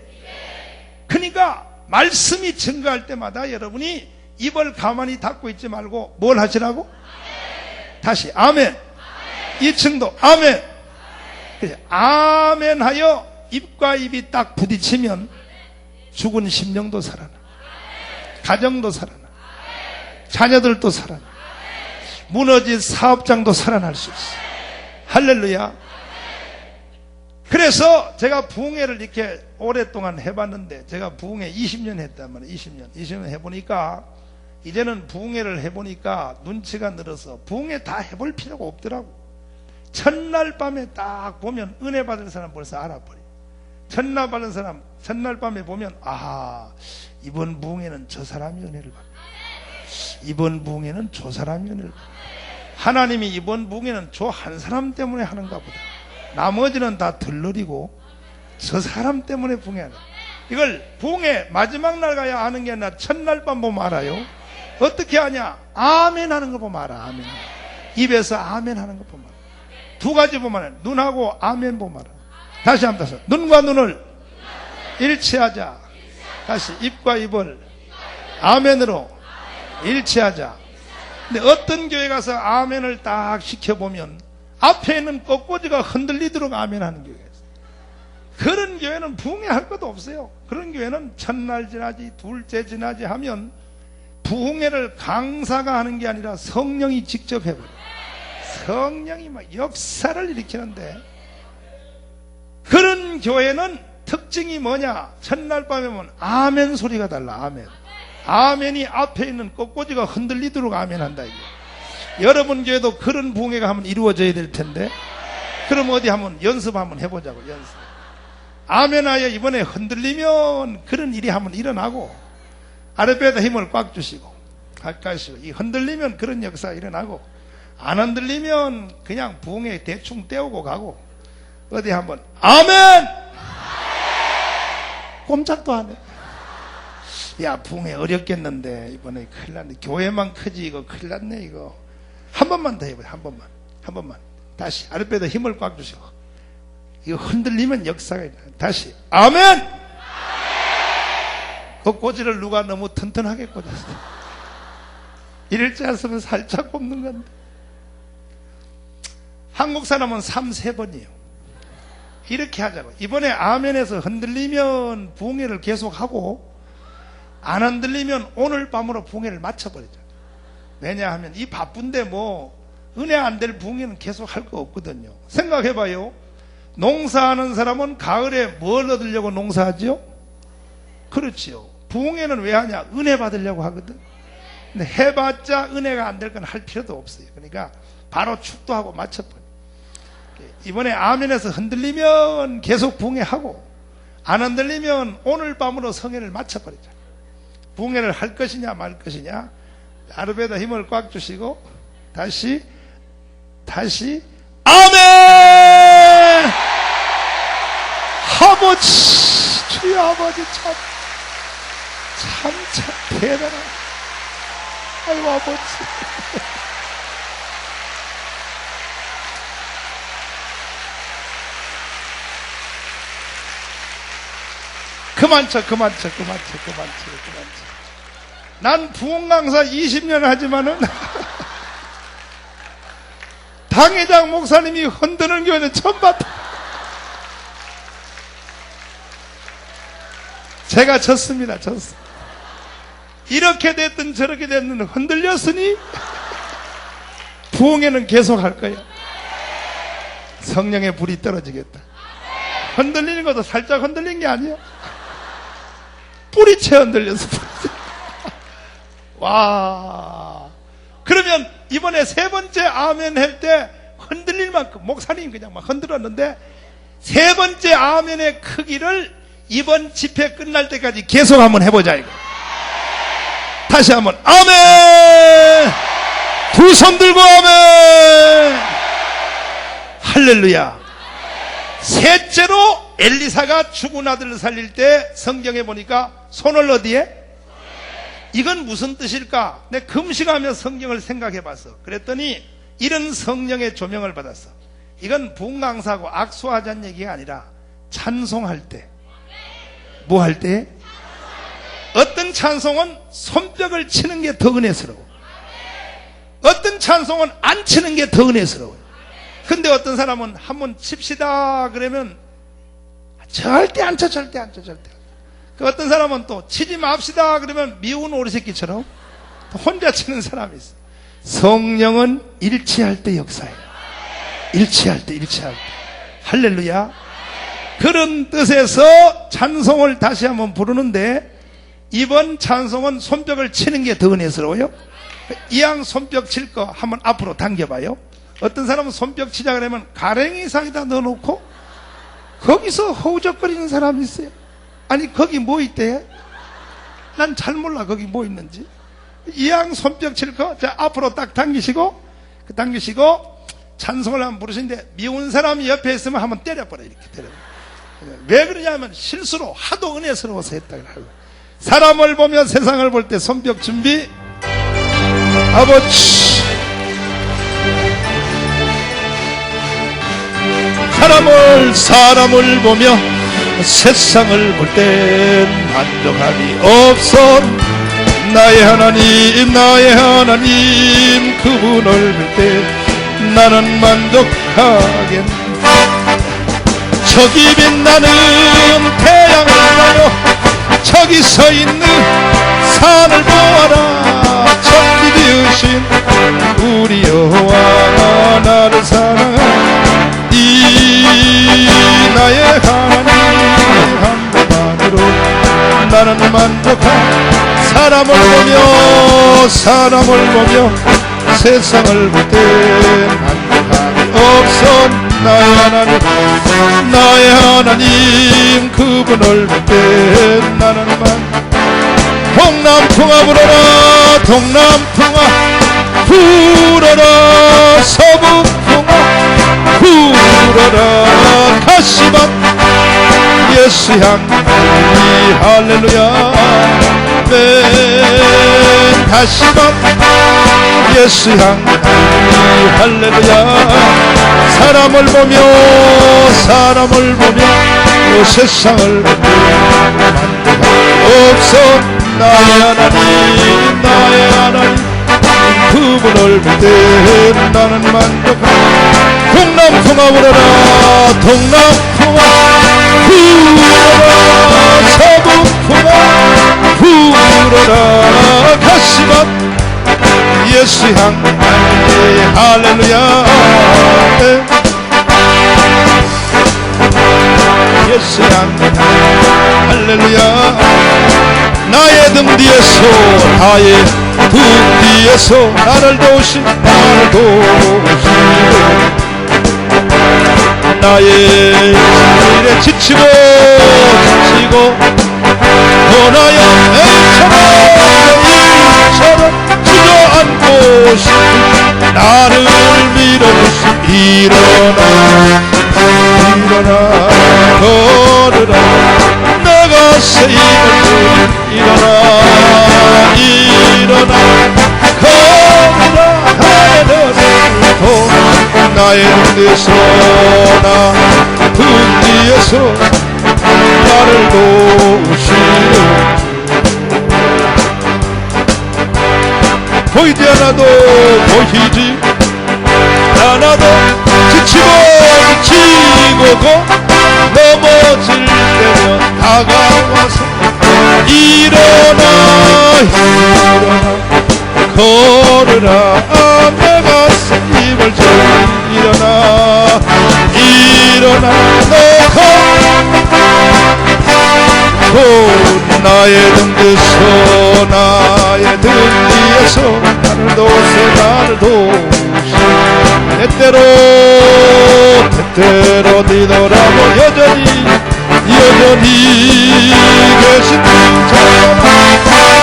그러니까 말씀이 증거할 때마다 여러분이 입을 가만히 닫고 있지 말고 뭘 하시라고? 다시 아멘. 2층도 아멘. 그래서 아멘 하여 입과 입이 딱 부딪히면 죽은 심령도 살아나, 가정도 살아나, 자녀들도 살아나, 무너진 사업장도 살아날 수 있어. 할렐루야. 그래서 제가 부흥회를 이렇게 오랫동안 해봤는데, 제가 부흥회 20년 했단 말이에요. 20년 해보니까 이제는 부흥회를 해보니까 눈치가 늘어서 부흥회 다 해볼 필요가 없더라고. 첫날 밤에 딱 보면 은혜 받은 사람 벌써 알아버려. 첫날 받은 사람 첫날 밤에 보면, 아, 이번 부흥회는 저 사람이 은혜를 받고, 이번 부흥회는 저 사람이 은혜를 받고, 하나님이 이번 부흥회는 저 한 사람 때문에 하는가 보다. 나머지는 다 들러리고 저 사람 때문에 부흥회하는. 이걸 부흥회 마지막 날 가야 아는 게 아니라 첫날 밤 보면 알아요. 어떻게 하냐? 아멘 하는 거 보면 알아. 아멘. 입에서 아멘 하는 거 보면 알아. 두 가지 보면 알아. 눈하고 아멘 보면 알아. 다시 한번 다시. 눈과 눈을 일치하자. 다시 입과 입을 아멘으로 일치하자. 근데 어떤 교회 가서 아멘을 딱 시켜보면 앞에 있는 꽃꽂이가 흔들리도록 아멘 하는 교회가 있어요. 그런 교회는 부흥회할 것도 없어요. 그런 교회는 첫날 지나지 둘째 지나지 하면 부흥회를 강사가 하는 게 아니라 성령이 직접 해버려요. 성령이 막 역사를 일으키는데, 그런 교회는 특징이 뭐냐? 첫날 밤에 보면 아멘 소리가 달라. 아멘. 아멘이 앞에 있는 꽃꽂이가 흔들리도록 아멘 한다 이게. 여러분 교회도 그런 부흥회가 한번 이루어져야 될 텐데, 그럼 어디 한번 연습 한번 해보자고. 연습. 아멘하여 이번에 흔들리면 그런 일이 한번 일어나고, 아랫배에다 힘을 꽉 주시고 가까이 시고, 이 흔들리면 그런 역사가 일어나고, 안 흔들리면 그냥 부흥회 대충 떼우고 가고, 어디 한번 아멘! 꼼짝도 안 해. 야, 부흥회 어렵겠는데 이번에 큰일 났네. 교회만 크지 이거 큰일 났네 이거. 한 번만 더 해봐요. 한 번만. 다시 아랫배에다 힘을 꽉 주시고, 이거 흔들리면 역사가 일어나. 다시 아멘! 그 꼬지를 누가 너무 튼튼하게 꽂았어. 이럴 줄 알았으면 살짝 꼽는 건데. 한국 사람은 3-3번이에요. 이렇게 하자고. 이번에 아멘에서 흔들리면 부흥회를 계속하고, 안 흔들리면 오늘 밤으로 부흥회를 마쳐버리자. 왜냐하면 이 바쁜데 뭐 은혜 안 될 부흥회는 계속 할 거 없거든요. 생각해봐요. 농사하는 사람은 가을에 뭘 얻으려고 농사하죠? 그렇지요. 부흥회는 왜 하냐? 은혜 받으려고 하거든. 근데 해봤자 은혜가 안 될 건 할 필요도 없어요. 그러니까 바로 축도하고 마쳐버려. 이번에 아멘에서 흔들리면 계속 부흥회하고, 안 흔들리면 오늘 밤으로 성회를 마쳐버리자. 부흥회를 할 것이냐 말 것이냐. 아르베다 힘을 꽉 주시고 다시 아멘! 아버지, 주여 아버지, 참 대단하다. 아이고 아버지. 그만 쳐. 난 부흥 강사 20년 하지만은 당회장 목사님이 흔드는 교회는 처음 봤다. 제가 졌습니다. 이렇게 됐든 저렇게 됐든 흔들렸으니 부흥회는 계속 할 거야. 성령의 불이 떨어지겠다. 흔들리는 것도 살짝 흔들린 게 아니야. 뿌리채 흔들렸어. 와. 그러면 이번에 세 번째 아멘 할 때 흔들릴 만큼 목사님 그냥 막 흔들었는데 세 번째 아멘의 크기를 이번 집회 끝날 때까지 계속 한번 해보자 이거. 다시 한번 아멘. 두 손 들고 아멘. 할렐루야. 셋째로 엘리사가 죽은 아들을 살릴 때 성경에 보니까 손을 어디에? 이건 무슨 뜻일까? 내가 금식하며 성경을 생각해 봤어. 그랬더니 이런 성령의 조명을 받았어. 이건 부흥 강사하고 악수하자는 얘기가 아니라 찬송할 때. 뭐 할 때? 어떤 찬송은 손뼉을 치는 게 더 은혜스러워. 어떤 찬송은 안 치는 게 더 은혜스러워. 근데 어떤 사람은 한번 칩시다 그러면 절대 안 쳐. 그 어떤 사람은 또 치지 맙시다 그러면 미운 오리새끼처럼 혼자 치는 사람이 있어. 성령은 일치할 때 역사해요. 일치할 때. 할렐루야. 그런 뜻에서 찬송을 다시 한번 부르는데 이번 찬송은 손뼉을 치는 게 더 은혜스러워요. 이왕 손뼉 칠 거 한번 앞으로 당겨봐요. 어떤 사람은 손뼉 치자 그러면 가랭이 사이다 넣어놓고 거기서 허우적거리는 사람이 있어요. 아니 거기 뭐 있대? 난 잘 몰라 거기 뭐 있는지. 이왕 손뼉 칠 거 자 앞으로 딱 당기시고 찬송을 한번 부르시는데 미운 사람이 옆에 있으면 한번 때려버려. 이렇게 때려. 왜 그러냐면 실수로 하도 은혜스러워서 했다. 사람을 보며 세상을 볼 때 손뼉 준비. 아버지. 사람을 보며 세상을 볼 땐 만족함이 없어. 나의 하나님 그분을 볼 때 나는 만족하겠네. 저기 빛나는 태양을 보며 저기 서 있는 산을 보아라. 천지 지으신 우리 여호와가 나를 사랑하는 이 나의 하나님 한 분만으로 나는 만족한. 사람을 보며 세상을 볼 때 만족함이 없어. 나의 하나님 그분을 볼 때 나는 동남풍아 불어라. 동남풍아 불어라. 서북풍아 불어라. 가시밭 예수 향기 할렐루야. 가시밭 예수 향기 할렐루야. 사람을 보며 세상을 보며 만족함이 없어. 나의 하나님 그분을 볼 때 나는 만족함. 동남풍아 불어라. 동남풍아 불어라. 서북풍아 불어라. 가시밭 예수 향기 할렐루야. 예수 향기 할렐루야. 나의 등 뒤에서 나의 등 뒤에서 나를 도우시고 나의 일에 지치고 떠나야 일처럼 주저앉고 싶은 나를 밀어주시. 일어나 걸으라. 위에서나 등 뒤에서 나를 도우시는 보이지 않아도 보이지 않아도 지치고 넘어질 때면 다가와서 일어나 걸으라 내가 힘을 줘 일어나 너 나의 등 뒤에서 나의 등 뒤에서 나를 도우세 나를 도우시 때때로 뒤돌아보 여전히 계신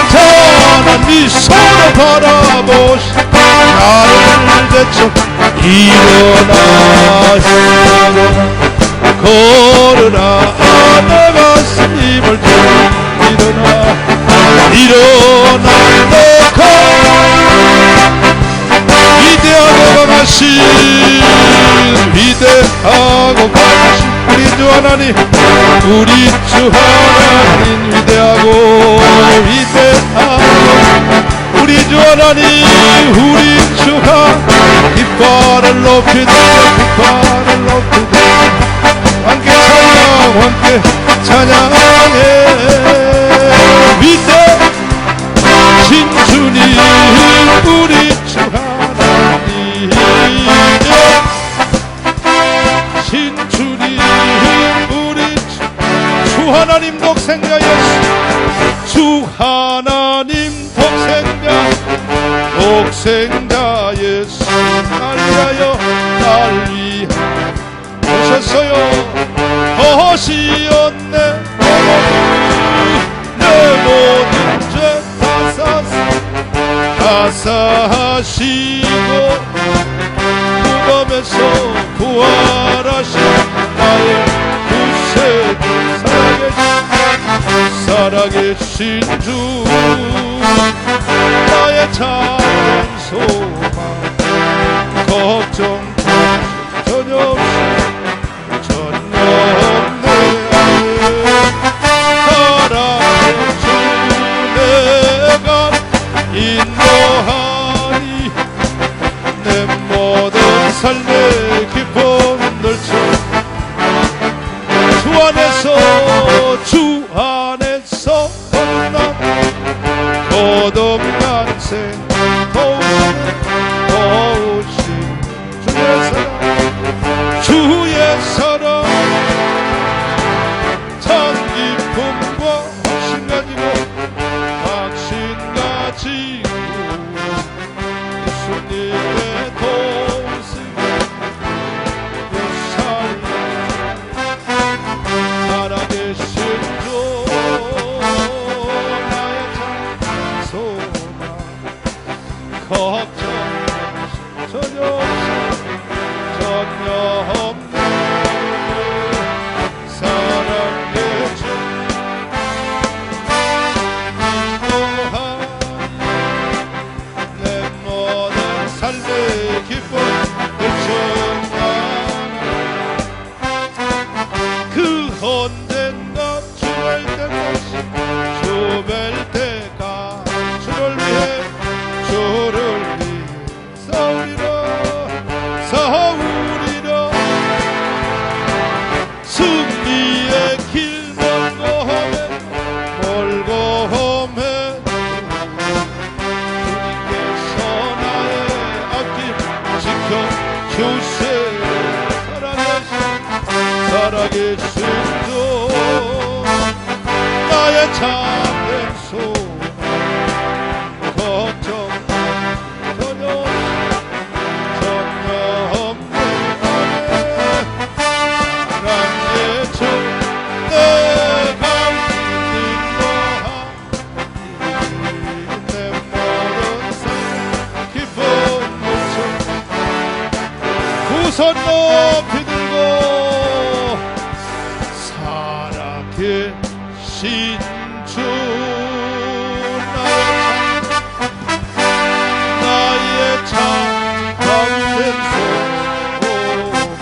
찬찬한 미소로 바라보시 나를 대쳐 일어나 걸으라 내가 힘을 줘 일어나 위대하고 강하신 우리 주 하나님 위대하고 우리 주 하나님 우리 주가 깃발을 높이자 함께 찬양해 위대하신 주님 우리 주 하나님 신주님 우리 주 하나님 독생자 예수 주 하나님 독생자 예수 날 위하여 오셨어요 허시었네 내 모든 죄 다 사하시고 무덤에서 부활하신 나의 구세주 살아계신 주 나의 참된 소망 걱정 전혀 없이 사랑해주 내가 인도하니 내 모든 삶의 기쁨 넘쳐 주 안에서 난 거듭난 생 도우신 주의 사랑 참 기쁨과 확신 가지고 예수님의 도우심 살아계신 주 나의 참 소망 걱정 전혀 없네 사랑의 주 인도하니 내 모든 삶의 기쁨 그 언젠가 주를 때가 주를 위해 싸우리라 승리의 길 멀고 험해 주님께서 나의 앞길 지켜주세 살아계신 주 나의 참된 소망 걱정 전혀 없네 사랑의 주 내가 인도하니 내 모든 삶 기쁨 넘쳐 두 손 높이 들고 살아계신 주 나의 참 감된 소망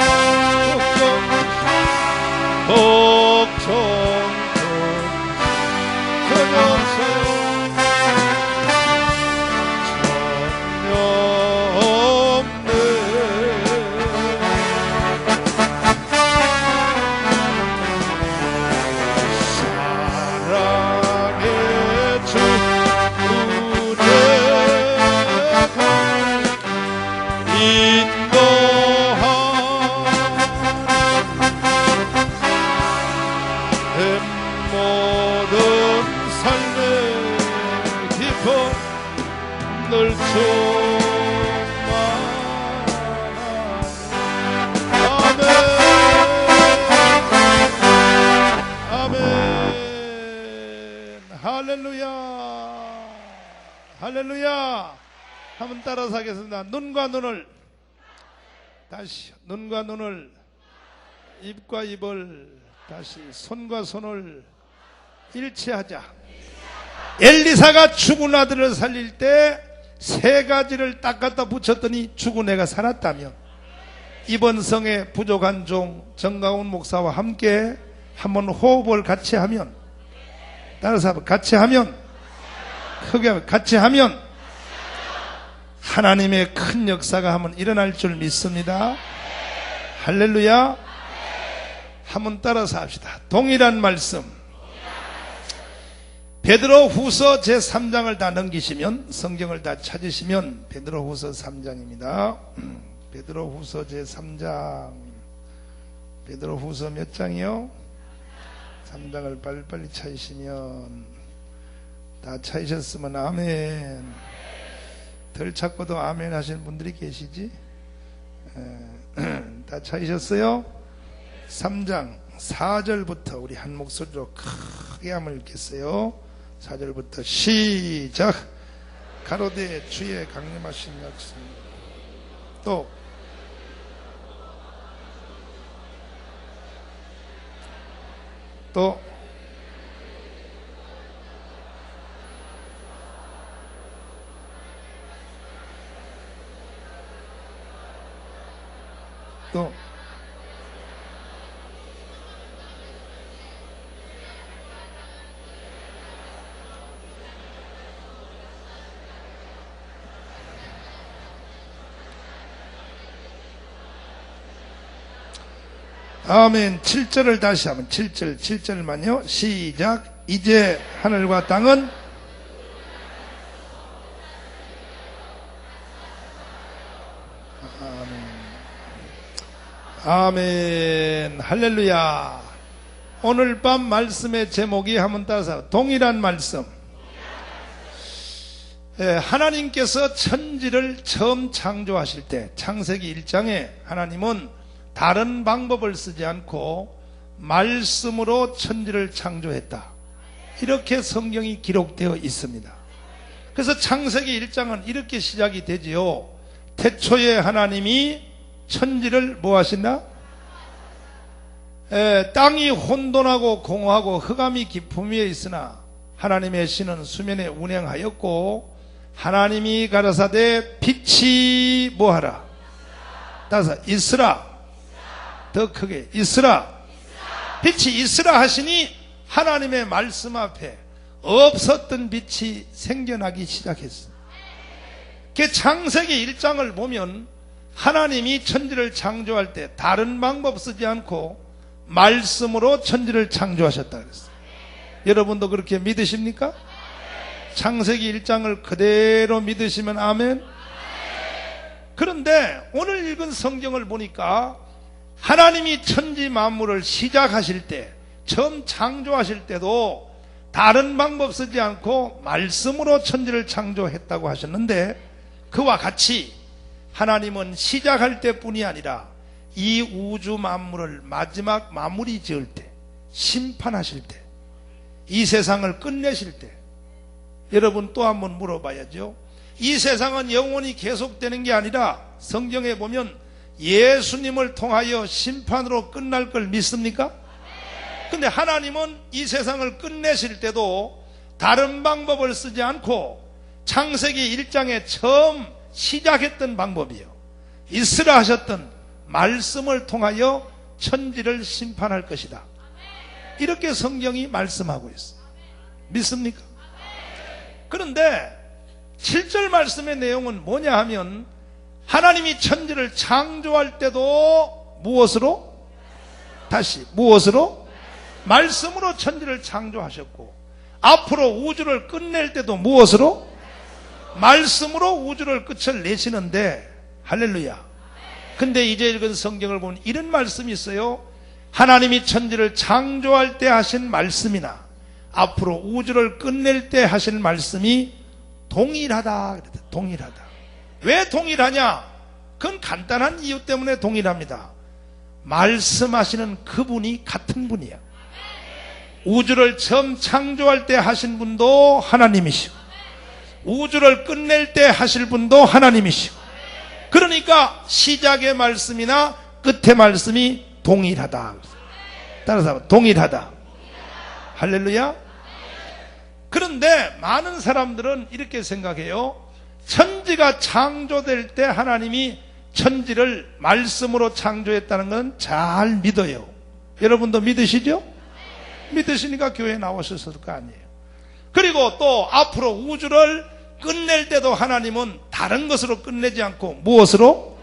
할렐루야, 할렐루야. 한번 따라서 하겠습니다. 눈과 눈을, 다시 눈과 눈을, 입과 입을, 다시 손과 손을 일치하자. 엘리사가 죽은 아들을 살릴 때 세 가지를 딱 갖다 붙였더니 죽은 애가 살았다면, 이번 성에 부족한 종 정강훈 목사와 함께 한번 호흡을 같이 하면, 따라서 한번 같이 하면, 크게 하면, 같이 하면 하나님의 큰 역사가 한번 일어날 줄 믿습니다. 할렐루야. 한번 따라서 합시다. 동일한 말씀, 베드로 후서 제3장을 다 넘기시면, 성경을 다 찾으시면 베드로 후서 3장입니다. 베드로 후서 제3장. 베드로 후서 몇 장이요? 3장을 빨리빨리 찾으시면, 다 찾으셨으면 아멘. 덜 찾고도 아멘 하시는 분들이 계시지? 다 찾으셨어요? 3장 4절부터 우리 한 목소리로 크게 한번 읽겠어요. 4절부터 시작. 가로되 주의 강림하신 약속, 또 또 아멘. 7절을 다시 하면 7절만요. 시작. 이제 하늘과 땅은 아멘. 할렐루야. 오늘 밤 말씀의 제목이 한번 따라서 동일한 말씀. 하나님께서 천지를 처음 창조하실 때 창세기 1장에 하나님은 다른 방법을 쓰지 않고 말씀으로 천지를 창조했다, 이렇게 성경이 기록되어 있습니다. 그래서 창세기 1장은 이렇게 시작이 되지요. 태초에 하나님이 천지를 뭐 하시나? 땅이 혼돈하고 공허하고 흑암이 깊음 위에 있으나 하나님의 신은 수면에 운행하였고, 하나님이 가라사대 빛이 뭐하라? 따라서 있으라. 더 크게 있으라. 빛이 있으라 하시니 하나님의 말씀 앞에 없었던 빛이 생겨나기 시작했어. 그 창세기 1장을 보면 하나님이 천지를 창조할 때 다른 방법 쓰지 않고 말씀으로 천지를 창조하셨다 그랬어요. 여러분도 그렇게 믿으십니까? 창세기 1장을 그대로 믿으시면 아멘. 그런데 오늘 읽은 성경을 보니까 하나님이 천지 만물을 시작하실 때, 처음 창조하실 때도 다른 방법 쓰지 않고 말씀으로 천지를 창조했다고 하셨는데, 그와 같이 하나님은 시작할 때뿐이 아니라 이 우주 만물을 마지막 마무리 지을 때, 심판하실 때, 이 세상을 끝내실 때, 여러분 또 한번 물어봐야죠. 이 세상은 영원히 계속되는 게 아니라 성경에 보면 예수님을 통하여 심판으로 끝날 걸 믿습니까? 근데 하나님은 이 세상을 끝내실 때도 다른 방법을 쓰지 않고 창세기 1장에 처음 시작했던 방법이요, 있으라 하셨던 말씀을 통하여 천지를 심판할 것이다, 이렇게 성경이 말씀하고 있어요. 믿습니까? 그런데 7절 말씀의 내용은 뭐냐 하면, 하나님이 천지를 창조할 때도 무엇으로? 다시 무엇으로? 말씀으로 천지를 창조하셨고, 앞으로 우주를 끝낼 때도 무엇으로? 말씀으로 우주를 끝을 내시는데, 할렐루야. 근데 이제 읽은 성경을 보면 이런 말씀이 있어요. 하나님이 천지를 창조할 때 하신 말씀이나 앞으로 우주를 끝낼 때 하신 말씀이 동일하다 그랬다. 동일하다. 왜 동일하냐? 그건 간단한 이유 때문에 동일합니다. 말씀하시는 그분이 같은 분이야. 우주를 처음 창조할 때 하신 분도 하나님이시고, 우주를 끝낼 때 하실 분도 하나님이시고, 그러니까 시작의 말씀이나 끝의 말씀이 동일하다. 따라서 동일하다. 할렐루야. 그런데 많은 사람들은 이렇게 생각해요. 천지가 창조될 때 하나님이 천지를 말씀으로 창조했다는 건 잘 믿어요. 여러분도 믿으시죠? 믿으시니까 교회에 나오셨을 거 아니에요. 그리고 또 앞으로 우주를 끝낼 때도 하나님은 다른 것으로 끝내지 않고 무엇으로?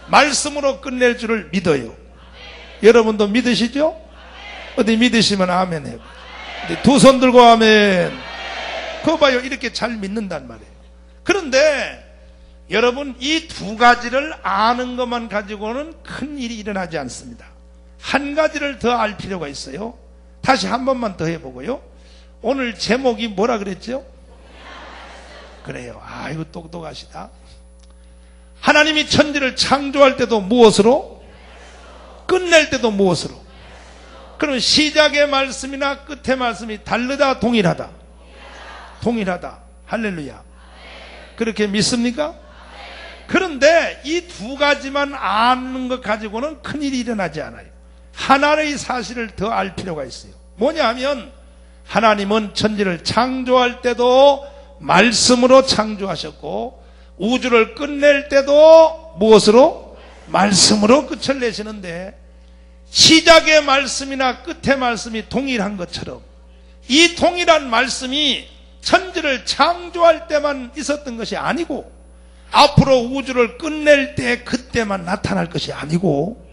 말씀으로 끝낼 줄을 믿어요. 여러분도 믿으시죠? 어디 믿으시면 아멘 해요. 두 손 들고 아멘. 그거 봐요. 이렇게 잘 믿는단 말이에요. 그런데 여러분, 이 두 가지를 아는 것만 가지고는 큰 일이 일어나지 않습니다. 한 가지를 더 알 필요가 있어요. 다시 한 번만 더 해보고요. 오늘 제목이 뭐라 그랬죠? 그래요. 이거 똑똑하시다. 하나님이 천지를 창조할 때도 무엇으로? 끝낼 때도 무엇으로? 그럼 시작의 말씀이나 끝의 말씀이 다르다, 동일하다? 동일하다. 할렐루야. 그렇게 믿습니까? 그런데 이 두 가지만 아는 것 가지고는 큰일이 일어나지 않아요. 하나의 사실을 더 알 필요가 있어요. 뭐냐 하면 하나님은 천지를 창조할 때도 말씀으로 창조하셨고, 우주를 끝낼 때도 무엇으로? 말씀으로 끝을 내시는데, 시작의 말씀이나 끝의 말씀이 동일한 것처럼 이 동일한 말씀이 천지를 창조할 때만 있었던 것이 아니고, 앞으로 우주를 끝낼 때 그때만 나타날 것이 아니고,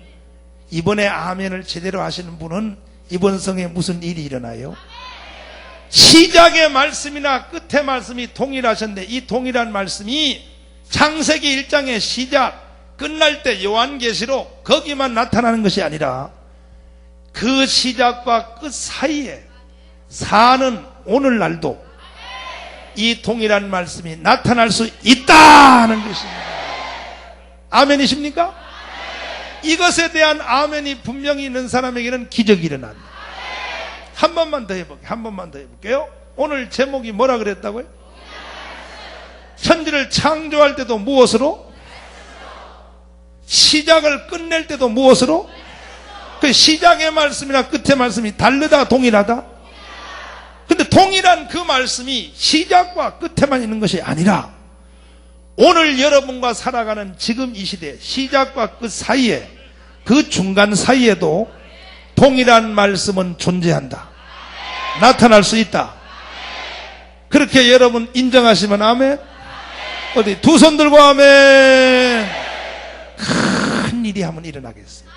이번에 아멘을 제대로 하시는 분은 이번 성에 무슨 일이 일어나요? 시작의 말씀이나 끝의 말씀이 동일하셨는데, 이 동일한 말씀이 창세기 1장의 시작, 끝날 때 요한계시록 거기만 나타나는 것이 아니라 그 시작과 끝 사이에 사는 오늘날도 이 동일한 말씀이 나타날 수 있다는 것입니다. 아멘이십니까? 이것에 대한 아멘이 분명히 있는 사람에게는 기적이 일어납니다. 한 번만 더 해볼게요. 한 번만 더 해볼게요. 오늘 제목이 뭐라 그랬다고요? 천지를 창조할 때도 무엇으로? 시작을 끝낼 때도 무엇으로? 그 시작의 말씀이나 끝의 말씀이 다르다, 동일하다? 근데 동일한 그 말씀이 시작과 끝에만 있는 것이 아니라 오늘 여러분과 살아가는 지금 이 시대 시작과 끝 사이에, 그 중간 사이에도 동일한 말씀은 존재한다. 나타날 수 있다. 그렇게 여러분 인정하시면 아멘? 어디 두 손 들고 아멘. 큰 일이 한번 일어나겠어요.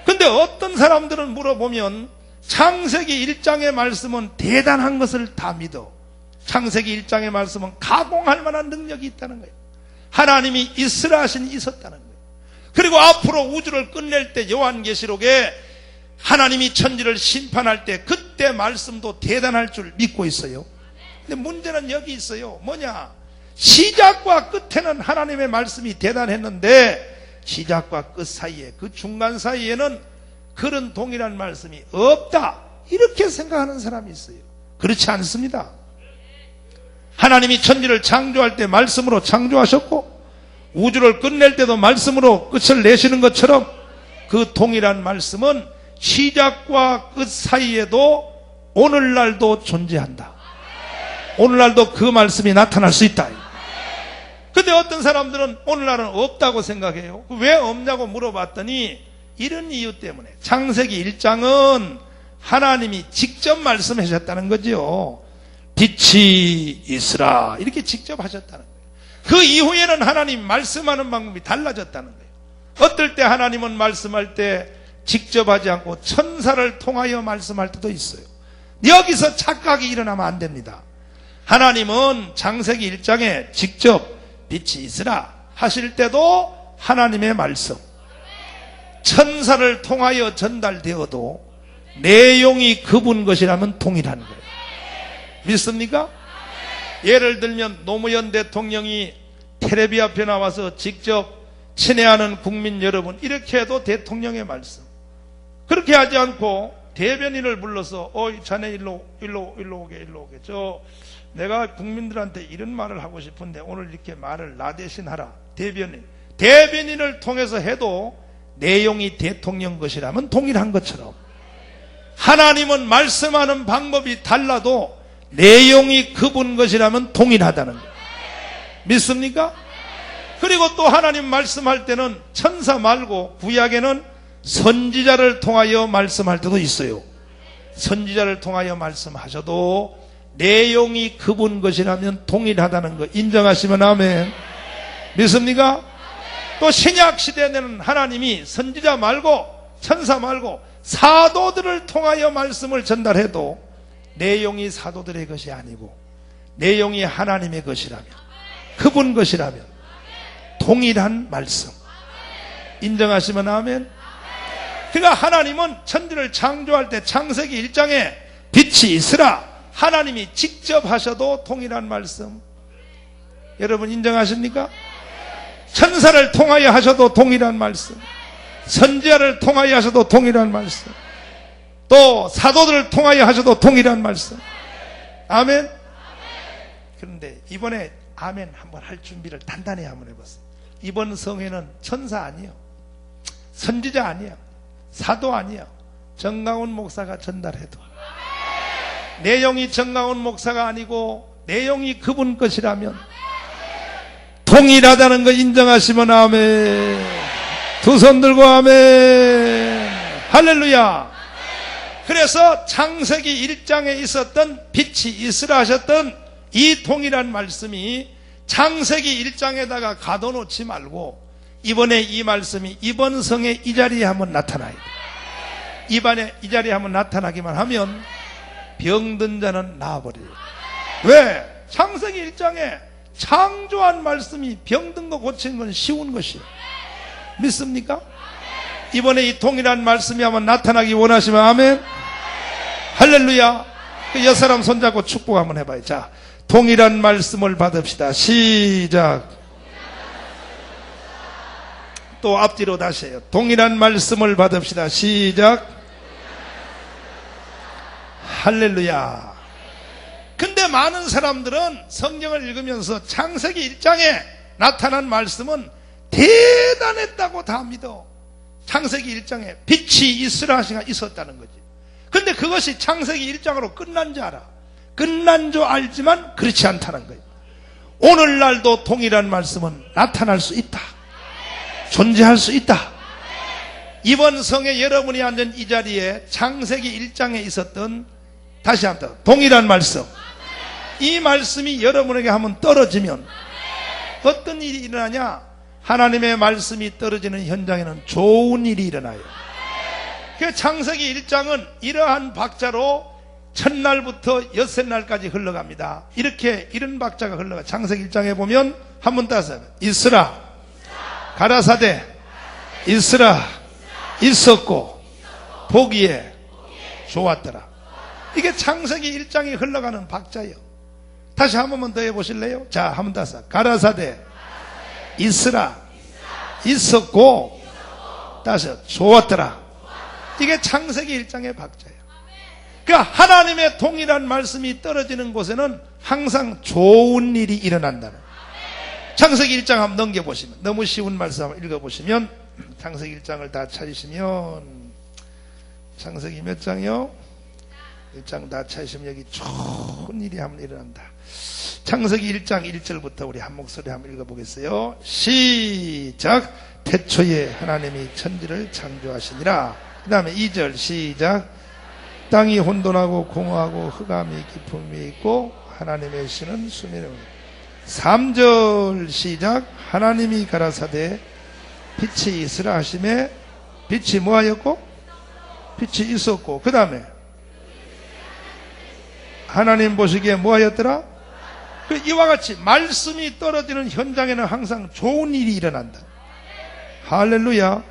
근데 어떤 사람들은 물어보면 창세기 1장의 말씀은 대단한 것을 다 믿어. 창세기 1장의 말씀은 가공할 만한 능력이 있다는 거예요. 하나님이 있으라 하시니 있었다는 거예요. 그리고 앞으로 우주를 끝낼 때 요한계시록에 하나님이 천지를 심판할 때 그때 말씀도 대단할 줄 믿고 있어요. 근데 문제는 여기 있어요. 뭐냐? 시작과 끝에는 하나님의 말씀이 대단했는데 시작과 끝 사이에, 그 중간 사이에는 그런 동일한 말씀이 없다, 이렇게 생각하는 사람이 있어요. 그렇지 않습니다. 하나님이 천지를 창조할 때 말씀으로 창조하셨고, 우주를 끝낼 때도 말씀으로 끝을 내시는 것처럼 그 동일한 말씀은 시작과 끝 사이에도 오늘날도 존재한다. 오늘날도 그 말씀이 나타날 수 있다. 근데 어떤 사람들은 오늘날은 없다고 생각해요. 왜 없냐고 물어봤더니 이런 이유 때문에, 창세기 1장은 하나님이 직접 말씀하셨다는 거죠. 빛이 있으라, 이렇게 직접 하셨다는 거예요. 그 이후에는 하나님 말씀하는 방법이 달라졌다는 거예요. 어떨 때 하나님은 말씀할 때 직접 하지 않고 천사를 통하여 말씀할 때도 있어요. 여기서 착각이 일어나면 안 됩니다. 하나님은 창세기 1장에 직접 빛이 있으라 하실 때도 하나님의 말씀, 천사를 통하여 전달되어도 내용이 그분 것이라면 동일한 거예요. 믿습니까? 예를 들면 노무현 대통령이 텔레비 앞에 나와서 직접 친애하는 국민 여러분, 이렇게 해도 대통령의 말씀. 그렇게 하지 않고 대변인을 불러서 자네 일로 오게. 내가 국민들한테 이런 말을 하고 싶은데 오늘 이렇게 말을 나 대신 하라. 대변인을 통해서 해도 내용이 대통령 것이라면 동일한 것처럼, 하나님은 말씀하는 방법이 달라도 내용이 그분 것이라면 동일하다는 거예요. 믿습니까? 그리고 또 하나님 말씀할 때는 천사 말고 구약에는 선지자를 통하여 말씀할 때도 있어요. 선지자를 통하여 말씀하셔도 내용이 그분 것이라면 동일하다는 거 인정하시면 아멘. 믿습니까? 또 신약 시대에는 하나님이 선지자 말고 천사 말고 사도들을 통하여 말씀을 전달해도 내용이 사도들의 것이 아니고 내용이 하나님의 것이라면, 그분 것이라면 동일한 말씀 인정하시면 아멘. 그러니까 하나님은 천지를 창조할 때 창세기 1장에 빛이 있으라 하나님이 직접 하셔도 동일한 말씀. 여러분 인정하십니까? 천사를 통하여 하셔도 동일한 말씀, 선지자를 통하여 하셔도 동일한 말씀, 또 사도들을 통하여 하셔도 동일한 말씀. 아멘. 그런데 이번에 아멘 한번 할 준비를 단단히 한번 해봤어요. 이번 성회는 천사 아니에요, 선지자 아니에요, 사도 아니에요. 정강훈 목사가 전달해도 내용이 정강훈 목사가 아니고 내용이 그분 것이라면 동일하다는 거 인정하시면 아멘. 두 손 들고 아멘. 할렐루야. 그래서 창세기 1장에 있었던 빛이 있으라 하셨던 이 동일한 말씀이 창세기 1장에다가 가둬놓지 말고 이번에 이 말씀이 이번 성의 이 자리에 한번 나타나야 돼. 이번에 이 자리에 한번 나타나기만 하면 병든 자는 나아버려요. 왜? 창세기 1장에 창조한 말씀이 병든 거 고치는 건 쉬운 것이에요. 믿습니까? 이번에 이 동일한 말씀이 한번 나타나기 원하시면 아멘. 할렐루야. 그 옆 사람 손잡고 축복 한번 해봐요. 자, 동일한 말씀을 받읍시다. 시작. 또 앞뒤로 다시 해요. 동일한 말씀을 받읍시다. 시작. 할렐루야. 근데 많은 사람들은 성경을 읽으면서 창세기 1장에 나타난 말씀은 대단했다고 다 믿어. 창세기 1장에 빛이 있으라 하시가 있었다는 거지. 근데 그것이 창세기 1장으로 끝난 줄 알아. 끝난 줄 알지만 그렇지 않다는 거예요. 오늘날도 동일한 말씀은 나타날 수 있다, 존재할 수 있다. 이번 성에 여러분이 앉은 이 자리에 창세기 1장에 있었던, 다시 한번 동일한 말씀, 이 말씀이 여러분에게 한번 떨어지면 어떤 일이 일어나냐? 하나님의 말씀이 떨어지는 현장에는 좋은 일이 일어나요. 그 창세기 1장은 이러한 박자로 첫날부터 엿새날까지 흘러갑니다. 이런 박자가 흘러가. 창세기 1장에 보면 한번 따서 있으라 가라사대 있으라 있었고 보기에 좋았더라. 이게 창세기 1장이 흘러가는 박자예요. 다시 한 번만 더 해보실래요? 자, 한 번 따서 가라사대 있으라 있었고 다시 좋았더라. 이게 창세기 1장의 박자예요. 그러니까 하나님의 동일한 말씀이 떨어지는 곳에는 항상 좋은 일이 일어난다는. 창세기 1장 한번 넘겨보시면, 너무 쉬운 말씀 한번 읽어보시면, 창세기 1장을 다 찾으시면, 창세기 몇 장이요? 1장 다 찾으시면 여기 좋은 일이 한번 일어난다. 창세기 1장 1절부터 우리 한 목소리 한번 읽어보겠어요. 시작. 태초에 하나님이 천지를 창조하시니라. 그 다음에 2절 시작. 땅이 혼돈하고 공허하고 흑암이 깊음이 있고 하나님의 신은 수면에. 3절 시작. 하나님이 가라사대 빛이 있으라 하심에 빛이 뭐하였고? 빛이 있었고, 그 다음에 하나님 보시기에 뭐하였더라? 이와 같이 말씀이 떨어지는 현장에는 항상 좋은 일이 일어난다. 할렐루야.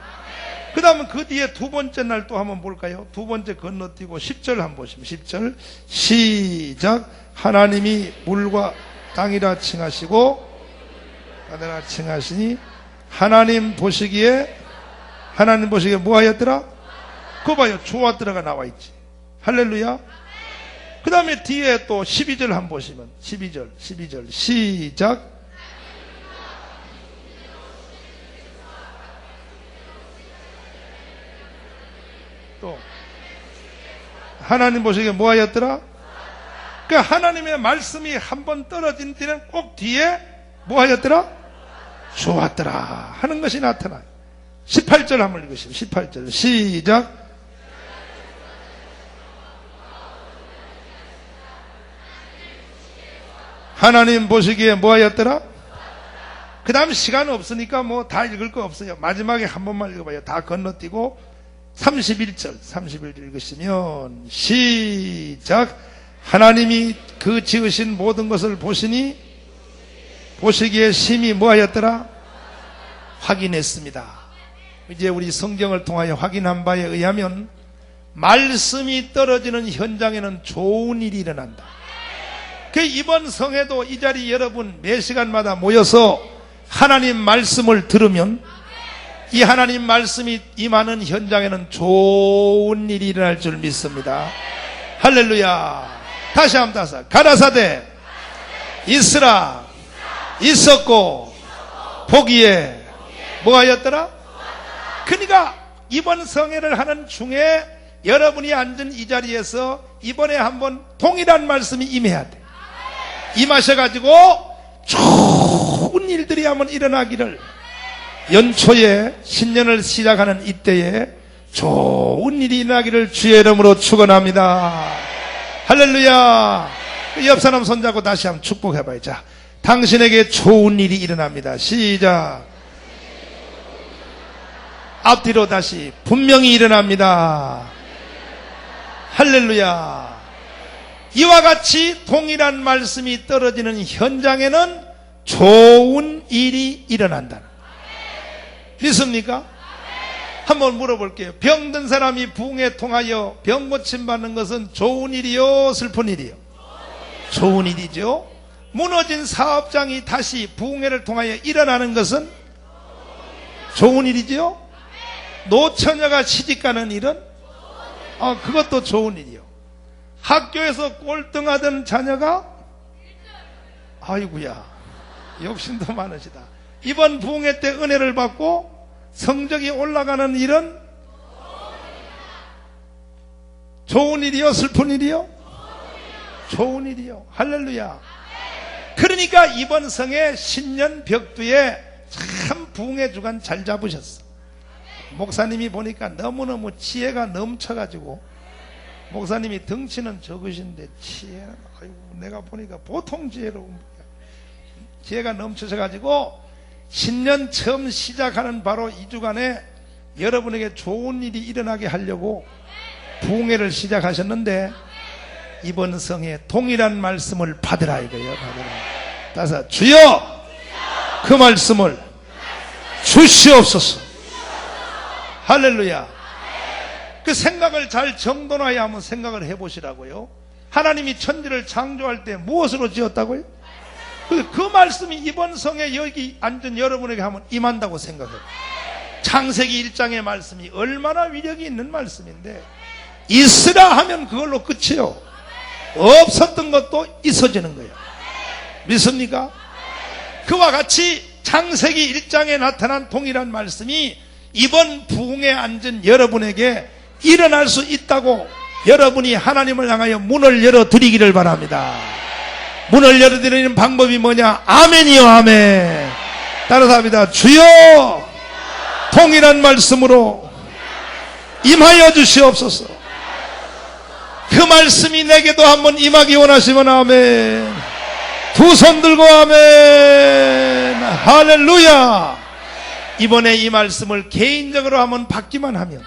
그 다음은 그 뒤에 두 번째 날 또 한번 볼까요? 두 번째 건너뛰고 10절 한번 보시면 10절 시작. 하나님이 물과 땅이라 칭하시고 바다라 칭하시니 하나님 보시기에 뭐 하였더라? 그거 봐요. 좋았더라가 나와 있지. 할렐루야. 그 다음에 뒤에 또 12절 한번 보시면 12절 시작. 또 하나님 보시기에 뭐 하였더라? 그 하나님의 말씀이 한번 떨어진 때는 꼭 뒤에 뭐 하였더라? 좋았더라 하는 것이 나타나요. 18절 한번 읽으시면 18절 시작. 하나님 보시기에 뭐 하였더라? 그 다음 시간 없으니까 뭐 다 읽을 거 없어요. 마지막에 한 번만 읽어봐요. 다 건너뛰고 31절 읽으시면 시작. 하나님이 그 지으신 모든 것을 보시니 보시기에 심히 뭐 하였더라? 확인했습니다. 이제 우리 성경을 통하여 확인한 바에 의하면 말씀이 떨어지는 현장에는 좋은 일이 일어난다. 그 이번 성회도 이 자리 여러분 매 시간마다 모여서 하나님 말씀을 들으면 이 하나님 말씀이 임하는 현장에는 좋은 일이 일어날 줄 믿습니다. 할렐루야. 다시 한번 다시 가라사대 있으라 있었고 보기에 뭐 하였더라? 그러니까 이번 성회를 하는 중에 여러분이 앉은 이 자리에서 이번에 한번 동일한 말씀이 임해야 돼. 임하셔가지고 좋은 일들이 한번 일어나기를, 연초에 신년을 시작하는 이때에 좋은 일이 일어나기를 주의 이름으로 축원합니다. 할렐루야. 옆 사람 손잡고 다시 한번 축복해봐요. 자, 당신에게 좋은 일이 일어납니다. 시작. 앞뒤로 다시 분명히 일어납니다. 할렐루야. 이와 같이 동일한 말씀이 떨어지는 현장에는 좋은 일이 일어난다. 믿습니까? 한번 물어볼게요. 병든 사람이 부흥에 통하여 병 고침 받는 것은 좋은 일이요, 슬픈 일이요? 좋은 일이죠. 무너진 사업장이 다시 부흥회를 통하여 일어나는 것은 좋은 일이죠. 노처녀가 시집가는 일은 그것도 좋은 일이요. 학교에서 꼴등하던 자녀가 아이고야 욕심도 많으시다. 이번 부흥회 때 은혜를 받고 성적이 올라가는 일은 좋은 일이요, 슬픈 일이요? 좋은 일이요. 할렐루야. 그러니까 이번 성의 신년 벽두에 참 부흥의 주간 잘 잡으셨어. 목사님이 보니까 너무너무 지혜가 넘쳐가지고, 목사님이 덩치는 적으신데 지혜는 아이고 내가 보니까 보통 지혜로운 지혜가 넘쳐셔가지고 신년 처음 시작하는 바로 이 주간에 여러분에게 좋은 일이 일어나게 하려고 부흥회를 시작하셨는데, 이번 성에 동일한 말씀을 받으라 이거예요. 받으라. 따라서 주여 그 말씀을 주시옵소서. 할렐루야. 그 생각을 잘 정돈하여 한번 생각을 해보시라고요. 하나님이 천지를 창조할 때 무엇으로 지었다고요? 그 말씀이 이번 성에 여기 앉은 여러분에게 한번 임한다고 생각해요. 창세기 1장의 말씀이 얼마나 위력이 있는 말씀인데, 있으라 하면 그걸로 끝이에요. 없었던 것도 있어지는 거예요. 믿습니까? 그와 같이 창세기 1장에 나타난 동일한 말씀이 이번 부흥에 앉은 여러분에게 일어날 수 있다고 여러분이 하나님을 향하여 문을 열어드리기를 바랍니다. 문을 열어드리는 방법이 뭐냐? 아멘이요, 아멘. 따라서 합니다. 주여 동일한 말씀으로 임하여 주시옵소서. 그 말씀이 내게도 한번 임하기 원하시면 아멘. 두 손 들고 아멘. 할렐루야. 이번에 이 말씀을 개인적으로 한번 받기만 하면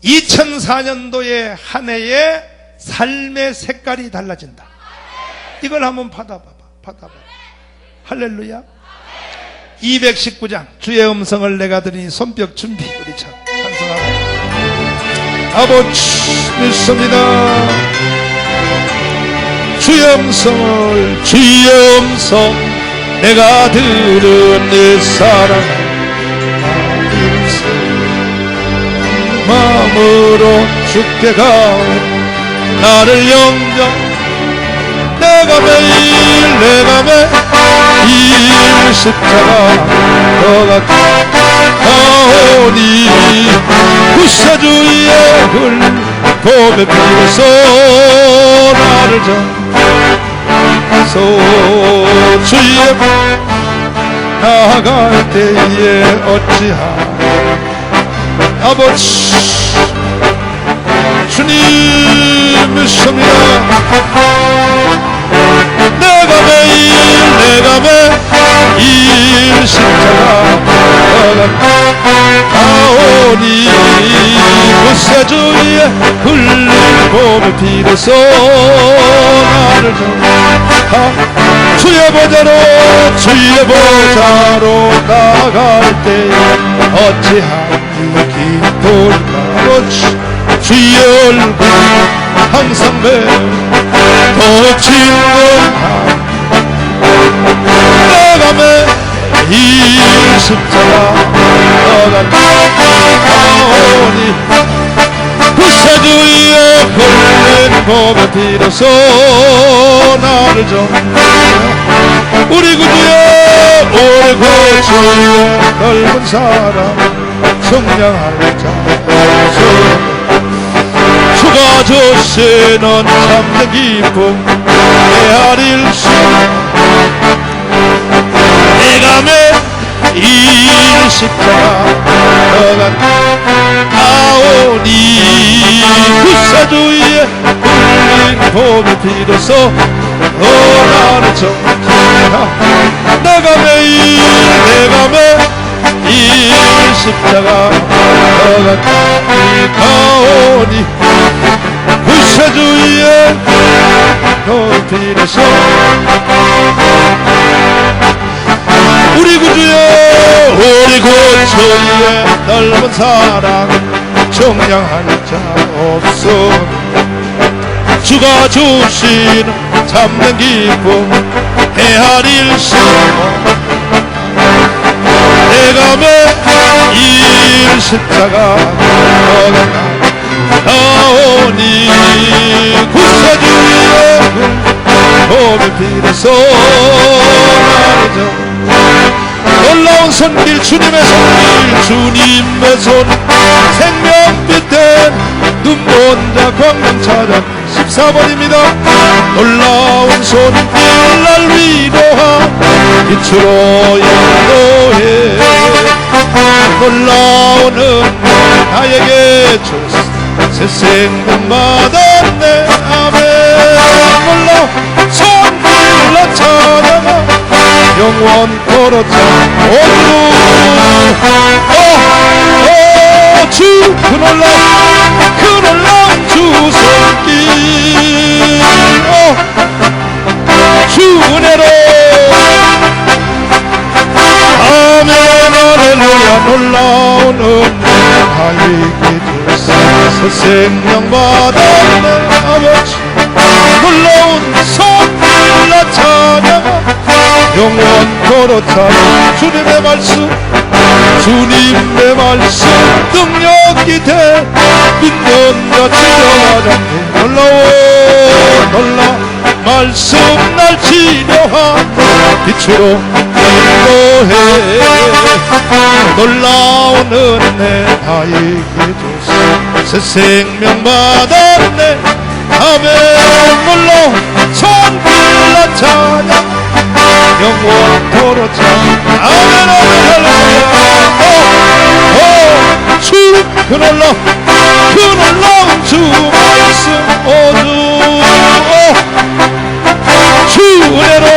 2004년도의 한 해의 삶의 색깔이 달라진다. 이걸 한번 받아봐. 할렐루야. 219장 주의 음성을 내가 들으니 손뼉 준비. 우리 참 찬송하고 아버지 믿습니다. 주의 음성 내가 들은 내 사랑 마음으로 주께 가오 나를 영접 내가 매일 십자가 너가 가오니 구세주의 hul법에 비로소 나를 전소 주의 나아갈 때에 어찌하오 아버지 주님 믿습니다 내가 매일 십자가 가오니 구세주의 흘린 비로소 나를 주의 보좌로 나갈 때 어찌하니 기도할까 주의 얼굴 항상 더 친근한 내가 매일 십자가 가오니 구세주의 흘린 법에 비로소 나를 우리 구주의 오래 고주의 넓은 사랑 청량할 자 주가 주시는 참된 기쁨 헤아릴 수 내가 매일 십자가 가오니 구세주의 흘린 봄의 비로소 나를 정죄하 내가 매일 십자가 가오니 구세주의 비로소 우리 구주의 넓은 사랑 청량할 자 없어 주가 주신 참된 기쁨 헤아릴 수 내가 매일 십자가 가오니 구세주의 hul법에 비로소 나를 놀라운 손길 주님의 손길 주님의 손 생명빛 된 눈먼 자 광명 찾아 14번입니다 놀라운 손길 날 위로한 빛으로 인도해 놀라운 은혜 나에게 줬어 새 생명 받았네 아멘 놀라운 손길 나 찾아가 영원토록 주 그 놀라운 주 손길 주 은혜로 아멘 할렐루야 놀라운 은혜 나에게 줬어 새 생명 받았네 아버지 놀라운 손길 나 찾아가 영원토록 참 주님의 말씀 능력이 돼 믿는 자 치료하자 놀라 말씀 날 치료한 빛으로 인도해 놀라운 은혜 나에게 줬어 새 생명 받았네 아멘 놀라운 손길 나 찬양 영원토록 참 아멘 아멘 할렐루야 주 그 놀라운 주 말씀 주 은혜로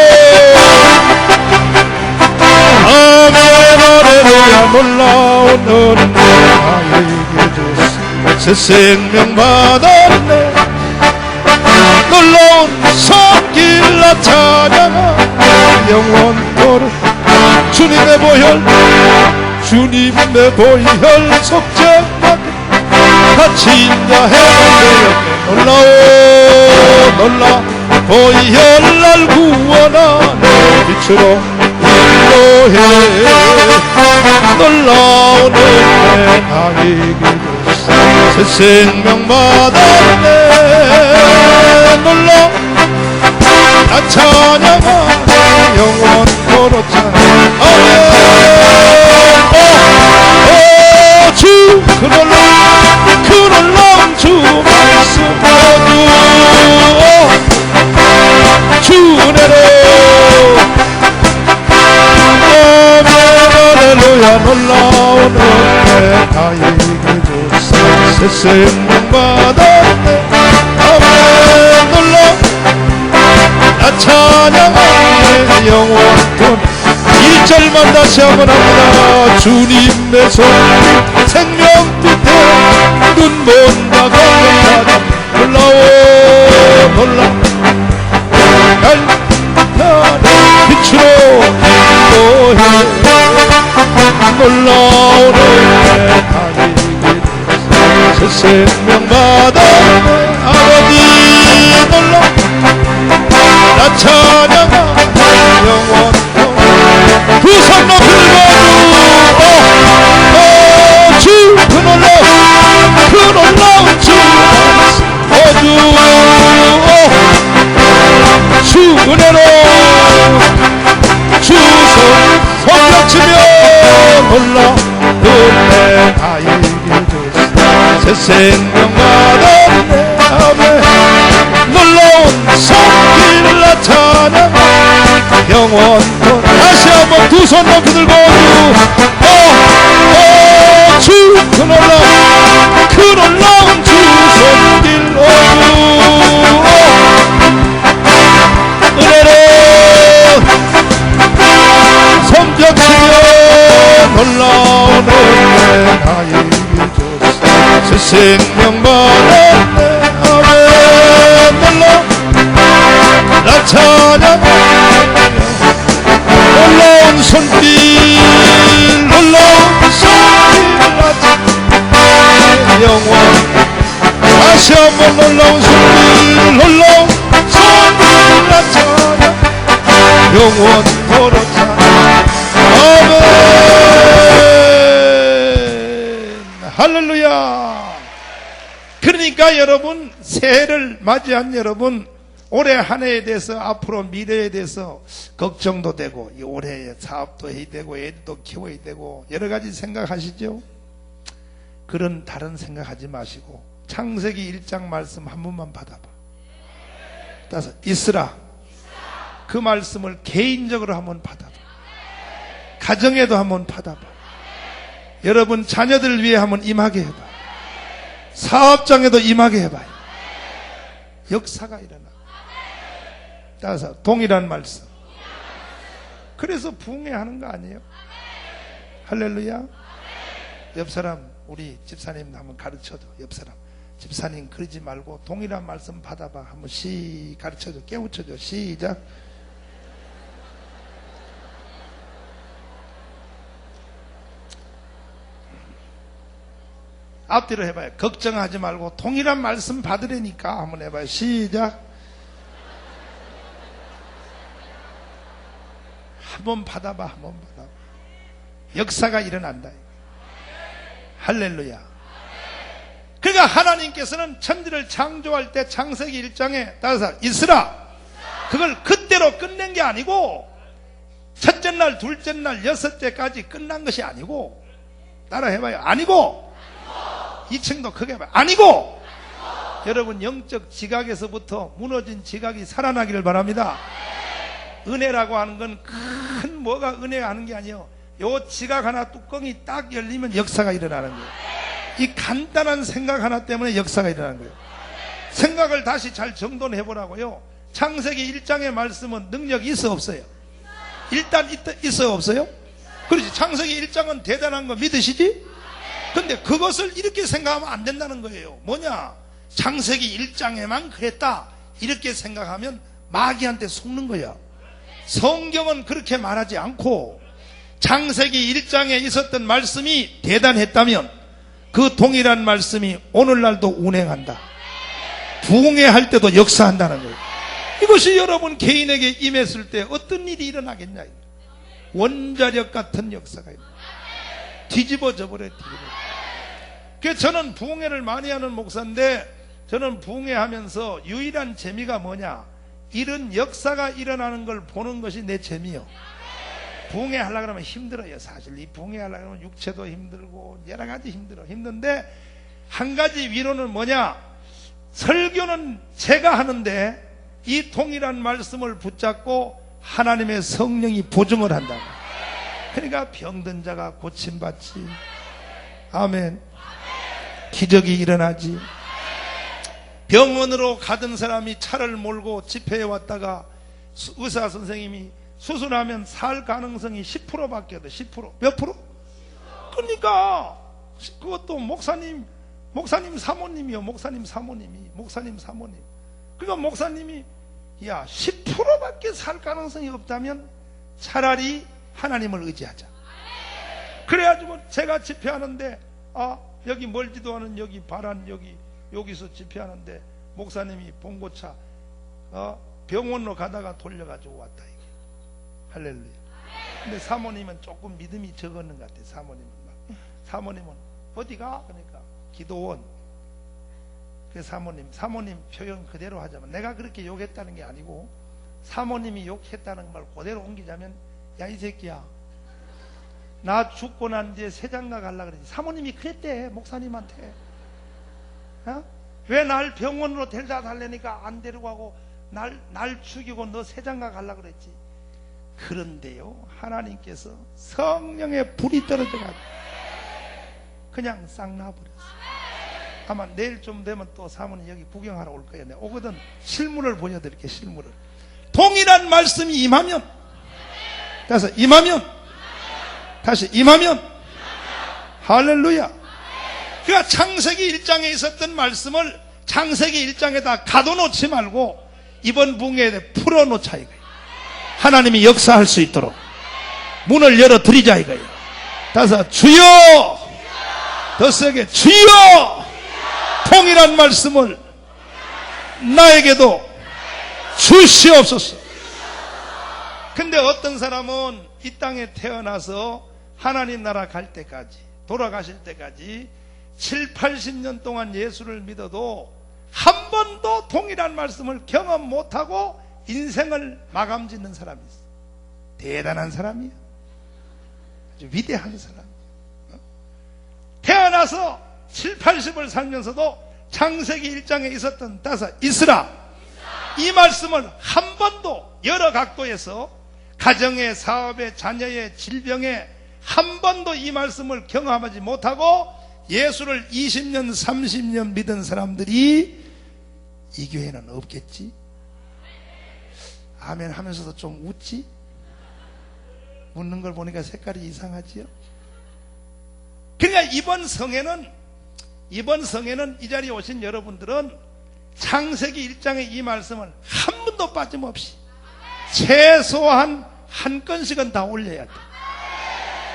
아멘 할렐루야 놀라운 은혜 나에게 줬어 새 생명 받았네 놀라운 손길 나 찬양하 영원토록 주님의 보혈 속죄하게 같이 인자해 놀라 보혈날 구원하는 빛으로 인도해 놀라운 은혜 나에게 주사 새 생명 받았네 놀라 나 찬양하네 영원토록 찬양하네 주 그 놀라운 주 말씀 주 은혜로 할렐루야 놀라운 은혜 나에게 주사 새 생명 받았네 아멘 놀라 나 찬양하네 영원토록 1절만 다시 한번 합니다. 주님의 손길 생명 뜻에 눈 본다 강력하다 놀라워 나를 빛으로 인도해 놀라운 은혜 나에게 새 생명 받았네 아버지 놀라 나 찬양하네 영원 두 손 높이 들고 주 그 놀라운 주 주 은혜로 주 손뼉치며 놀라 은혜 나에게 주사 새 생명 받았네 아멘 놀라운 손길 나 찬양 영원토록 다시 한번 두 손 높이 들고 주 그 놀라운 주 손길 은혜로 손뼉치며 놀라운 은혜 나에게 주사 새 생명 받았네 아멘 놀라 나 찬양하네 놀라운 손길 놀라운 손길 영원 다시 한번 놀라운 손길 놀라운 손길 나타나 영원토록 아멘 할렐루야. 그러니까 여러분 새해를 맞이한 여러분 올해 한 해에 대해서 앞으로 미래에 대해서 걱정도 되고 이 올해 사업도 해야 되고 애도 키워야 되고 여러 가지 생각하시죠? 그런 다른 생각하지 마시고 창세기 1장 말씀 한 번만 받아봐. 따라서 있으라 그 말씀을 개인적으로 한번 받아봐. 가정에도 한번 받아봐. 여러분 자녀들 위해 한번 임하게 해봐. 사업장에도 임하게 해봐요. 역사가 일어나. 따라서 동일한 말씀. 그래서 부흥회하는 거 아니에요? 할렐루야. 옆 사람 우리 집사님 한번 가르쳐줘. 옆 사람 집사님 그러지 말고 동일한 말씀 받아봐. 한번 가르쳐줘. 깨우쳐줘. 시작. 앞뒤로 해봐요. 걱정하지 말고 동일한 말씀 받으려니까 한번 해봐요. 시작. 한번 받아봐. 한번 받아봐. 역사가 일어난다. 할렐루야. 그러니까 하나님께서는 천지를 창조할 때 창세기 1장에 따라서 있으라 그걸 그때로 끝낸 게 아니고 첫째 날 둘째 날 여섯째까지 끝난 것이 아니고 따라 해봐요. 아니고 2층도 크게 해봐요. 아니고 여러분 영적 지각에서부터 무너진 지각이 살아나기를 바랍니다. 은혜라고 하는 건 큰 뭐가 은혜가 하는 게 아니에요. 요 지각 하나 뚜껑이 딱 열리면 역사가 일어나는 거예요. 이 간단한 생각 하나 때문에 역사가 일어나는 거예요. 생각을 다시 잘 정돈해 보라고요. 창세기 1장의 말씀은 능력이 있어 없어요? 일단 있어요 없어요? 그렇지. 창세기 1장은 대단한 거 믿으시지? 근데 그것을 이렇게 생각하면 안 된다는 거예요. 뭐냐? 창세기 1장에만 그랬다 이렇게 생각하면 마귀한테 속는 거야. 성경은 그렇게 말하지 않고 창세기 1장에 있었던 말씀이 대단했다면 그 동일한 말씀이 오늘날도 운행한다. 부흥회 할 때도 역사한다는 거예요. 이것이 여러분 개인에게 임했을 때 어떤 일이 일어나겠냐. 원자력 같은 역사가 뒤집어져 버려요. 그래서 저는 부흥회를 많이 하는 목사인데, 저는 부흥회 하면서 유일한 재미가 뭐냐, 이런 역사가 일어나는 걸 보는 것이 내 재미요. 부흥회 하려고 그러면 힘들어요. 사실 이 부흥회 하려고 그러면 육체도 힘들고 여러 가지 힘든데, 한 가지 위로는 뭐냐, 설교는 제가 하는데 이 동일한 말씀을 붙잡고 하나님의 성령이 보증을 한다. 그러니까 병든 자가 고침받지, 아멘, 기적이 일어나지. 병원으로 가던 사람이 차를 몰고 집회에 왔다가 의사 선생님이 수술하면 살 가능성이 10%밖에 없어. 10%. 몇 프로? 그러니까 그것도 목사님 사모님이요. 목사님 사모님. 그러니까 목사님이, 야, 10%밖에 살 가능성이 없다면 차라리 하나님을 의지하자. 그래가지고 제가 집회하는데, 여기 멀지도 않은 여기 바란 여기서 집회하는데 목사님이 봉고차 병원으로 가다가 돌려가지고 왔다 이게. 할렐루야. 근데 사모님은 조금 믿음이 적었는 것 같아. 사모님은 어디가? 그러니까 기도원. 그 사모님 표현 그대로 하자면, 내가 그렇게 욕했다는 게 아니고 사모님이 욕했다는 말 그대로 옮기자면, 야 이 새끼야, 나 죽고 난 뒤에 세장가 가려고 그러지. 사모님이 그랬대 목사님한테. 왜 날 병원으로 데려다 달래니까 안 데리고 가고 날 죽이고 너 세장가 가려고 그랬지. 그런데요, 하나님께서 성령의 불이 떨어져가지고 그냥 싹 나버렸어. 아마 내일 좀 되면 또 사모님 여기 구경하러 올 거예요. 내가 오거든. 실물을 보여드릴게. 실물을. 동일한 말씀이 임하면, 그래서 다시 임하면 할렐루야. 그러니까 창세기 1장에 있었던 말씀을 창세기 1장에다 가둬놓지 말고 이번 부흥회에 풀어놓자 이거예요. 하나님이 역사할 수 있도록 문을 열어드리자 이거예요. 다시 주여, 더 세게 주여, 통일한 말씀을 나에게도 주시옵소서. 근데 어떤 사람은 이 땅에 태어나서 하나님 나라 갈 때까지, 돌아가실 때까지 7, 80년 동안 예수를 믿어도 한 번도 동일한 말씀을 경험 못하고 인생을 마감 짓는 사람이 있어. 대단한 사람이야. 아주 위대한 사람. 태어나서 7, 80을 살면서도 창세기 1장에 있었던 이스라, 이 말씀을 한 번도 여러 각도에서 가정에, 사업에, 자녀에, 질병에 한 번도 이 말씀을 경험하지 못하고 예수를 20년, 30년 믿은 사람들이 이 교회는 없겠지? 아멘 하면서도 좀 웃지? 웃는 걸 보니까 색깔이 이상하지요? 그러니까 이번 성회는 이 자리에 오신 여러분들은 창세기 1장의 이 말씀을 한 번도 빠짐없이 최소한 한 건씩은 다 올려야 돼.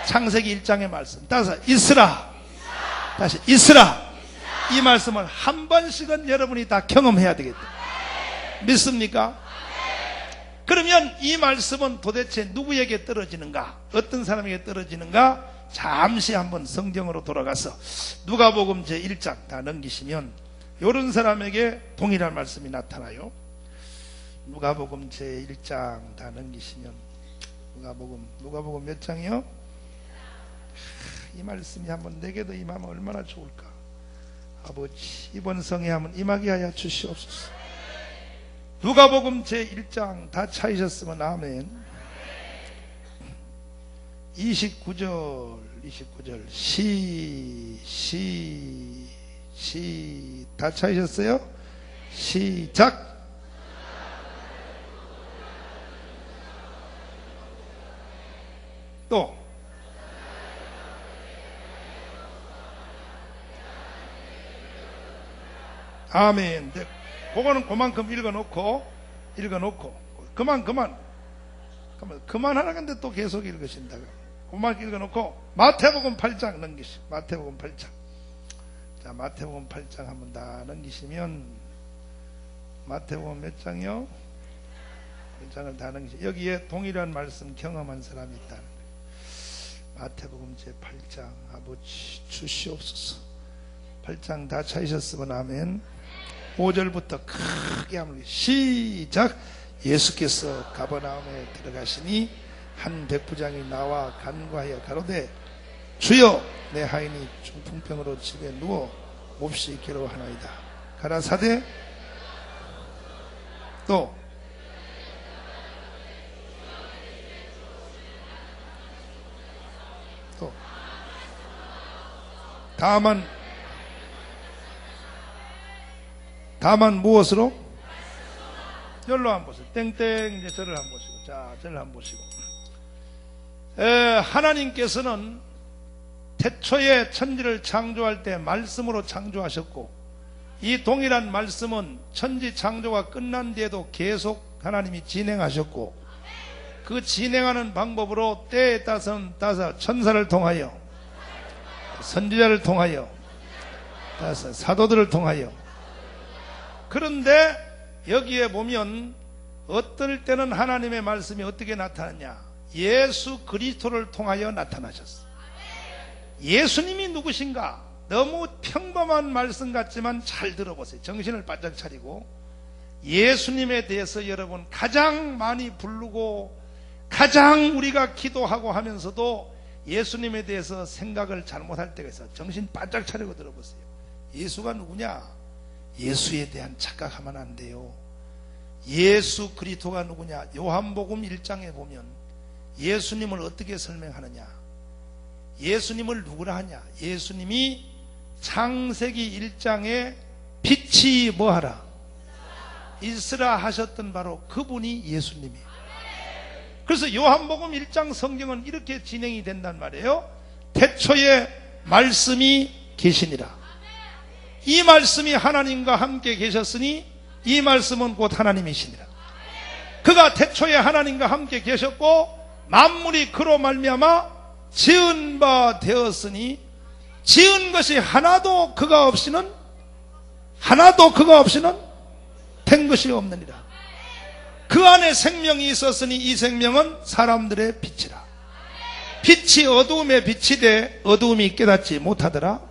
창세기 1장의 말씀. 따라서 다시 이스라. 이 말씀을 한 번씩은 여러분이 다 경험해야 되겠다. 믿습니까? 그러면 이 말씀은 도대체 누구에게 떨어지는가? 어떤 사람에게 떨어지는가? 잠시 한번 성경으로 돌아가서 누가복음 제1장 다 넘기시면 이런 사람에게 동일한 말씀이 나타나요. 누가복음 제1장 다 넘기시면 누가복음 몇 장이요? 이 말씀이 한번 내게도 임하면 얼마나 좋을까. 아버지, 이번 성에 한번 임하게 하여 주시옵소서. 누가복음 제1장 다 찾으셨으면 아멘. 29절 다 찾으셨어요? 시작. 또 아멘. 그거는 그만큼 읽어놓고 그만하라. 근데 또 계속 읽으신다고. 그만 읽어놓고 마태복음 8장 넘기시고, 마태복음 8장. 자, 마태복음 8장 한번 다 넘기시면 마태복음 몇 장이요? 장을 다는 것이 여기에 동일한 말씀 경험한 사람이 있다는 거예요. 마태복음 제8장 아버지 주시옵소서. 8장 다 찾으셨으면 아멘. 5절부터 크게 하면 시작. 예수께서 가버나움에 들어가시니 한 백부장이 나와 간구하여 가로되 주여 내 하인이 중풍병으로 집에 누워 몹시 괴로워하나이다. 가라사대 또 다만 무엇으로? 열로 한번 보세요. 땡땡. 이제 저를 한번 보시고. 자, 저를 한번 보시고. 하나님께서는 태초에 천지를 창조할 때 말씀으로 창조하셨고, 이 동일한 말씀은 천지 창조가 끝난 뒤에도 계속 하나님이 진행하셨고, 그 진행하는 방법으로 때에 따라서 천사를 통하여, 선지자를 통하여, 사도들을 통하여. 그런데 여기에 보면 어떨 때는 하나님의 말씀이 어떻게 나타났냐? 예수 그리스도를 통하여 나타나셨어. 예수님이 누구신가? 너무 평범한 말씀 같지만 잘 들어보세요. 정신을 바짝 차리고. 예수님에 대해서 여러분 가장 많이 부르고 가장 우리가 기도하고 하면서도 예수님에 대해서 생각을 잘못할 때가 있어. 정신 바짝 차리고 들어보세요. 예수가 누구냐? 예수에 대한 착각하면 안 돼요. 예수 그리스도가 누구냐? 요한복음 1장에 보면 예수님을 어떻게 설명하느냐? 예수님을 누구라 하냐? 예수님이 창세기 1장에 빛이 뭐하라? 있으라 하셨던 바로 그분이 예수님이에요. 그래서 요한복음 1장 성경은 이렇게 진행이 된단 말이에요. 태초에 말씀이 계시니라. 이 말씀이 하나님과 함께 계셨으니 이 말씀은 곧 하나님이시니라. 그가 태초에 하나님과 함께 계셨고 만물이 그로 말미암아 지은 바 되었으니 지은 것이 하나도 그가 없이는 된 것이 없느니라. 그 안에 생명이 있었으니 이 생명은 사람들의 빛이라. 빛이 어두움에 빛이 돼 어두움이 깨닫지 못하더라.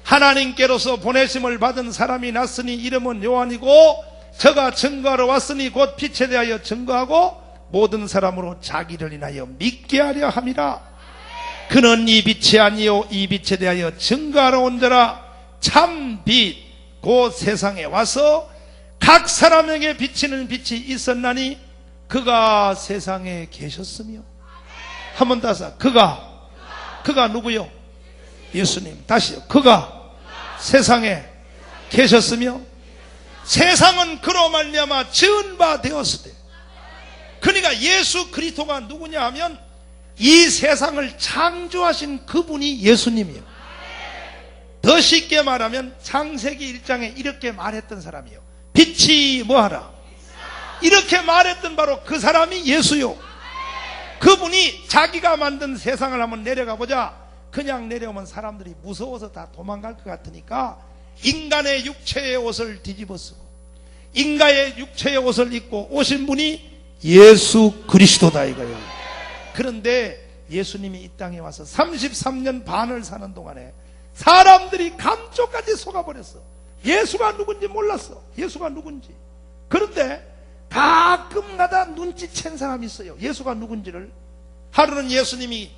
하나님께로서 보내심을 받은 사람이 났으니 이름은 요한이고 저가 증거하러 왔으니 곧 빛에 대하여 증거하고 모든 사람으로 자기를 인하여 믿게 하려 함이라. 그는 이 빛이 아니요 이 빛에 대하여 증거하러 온 자라. 참 빛 곧 세상에 와서 각 사람에게 비치는 빛이 있었나니 그가 세상에 계셨으며. 한 번 다시 그가 누구요? 예수님. 다시요. 그가 세상에 계셨으며 세상은 그로 말미암아 지은 바 되었으되. 그러니까 예수 그리스도가 누구냐 하면 이 세상을 창조하신 그분이 예수님이에요. 더 쉽게 말하면 창세기 1장에 이렇게 말했던 사람이에요. 빛이 뭐하라? 이렇게 말했던 바로 그 사람이 예수요. 그분이 자기가 만든 세상을 한번 내려가 보자. 그냥 내려오면 사람들이 무서워서 다 도망갈 것 같으니까 인간의 육체의 옷을 뒤집어 쓰고 인간의 육체의 옷을 입고 오신 분이 예수 그리스도다 이거예요. 그런데 예수님이 이 땅에 와서 33년 반을 사는 동안에 사람들이 감쪽까지 속아버렸어. 예수가 누군지 몰랐어. 예수가 누군지. 그런데 가끔가다 눈치챈 사람이 있어요. 예수가 누군지를. 하루는 예수님이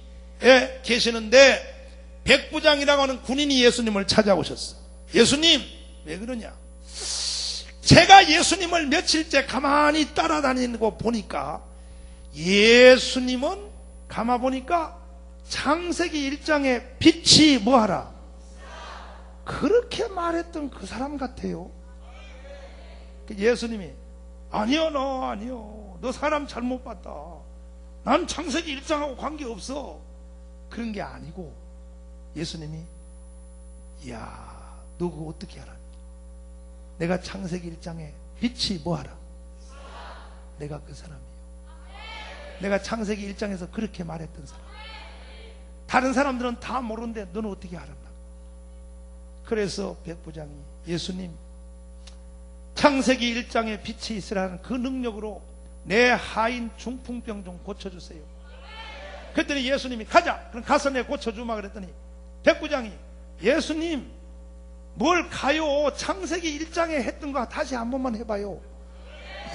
계시는데 백부장이라고 하는 군인이 예수님을 찾아오셨어. 예수님 왜 그러냐? 제가 예수님을 며칠째 가만히 따라다니고 보니까 예수님은 가만 보니까 창세기 1장에 빛이 뭐하라? 그렇게 말했던 그 사람 같아요. 예수님이 아니요 너 사람 잘못 봤다. 난 창세기 1장하고 관계없어. 그런 게 아니고 예수님이 이야 너 그거 어떻게 알았니? 내가 창세기 1장에 빛이 뭐하라? 내가 그 사람이에요. 내가 창세기 1장에서 그렇게 말했던 사람. 다른 사람들은 다 모르는데 너는 어떻게 알았나? 그래서 백부장이 예수님 창세기 1장에 빛이 있으라는 그 능력으로 내 하인 중풍병 좀 고쳐주세요. 그랬더니 예수님이 가자. 그럼 가서 내 고쳐주마 그랬더니 백부장이 예수님 뭘 가요? 창세기 1장에 했던 거 다시 한 번만 해봐요.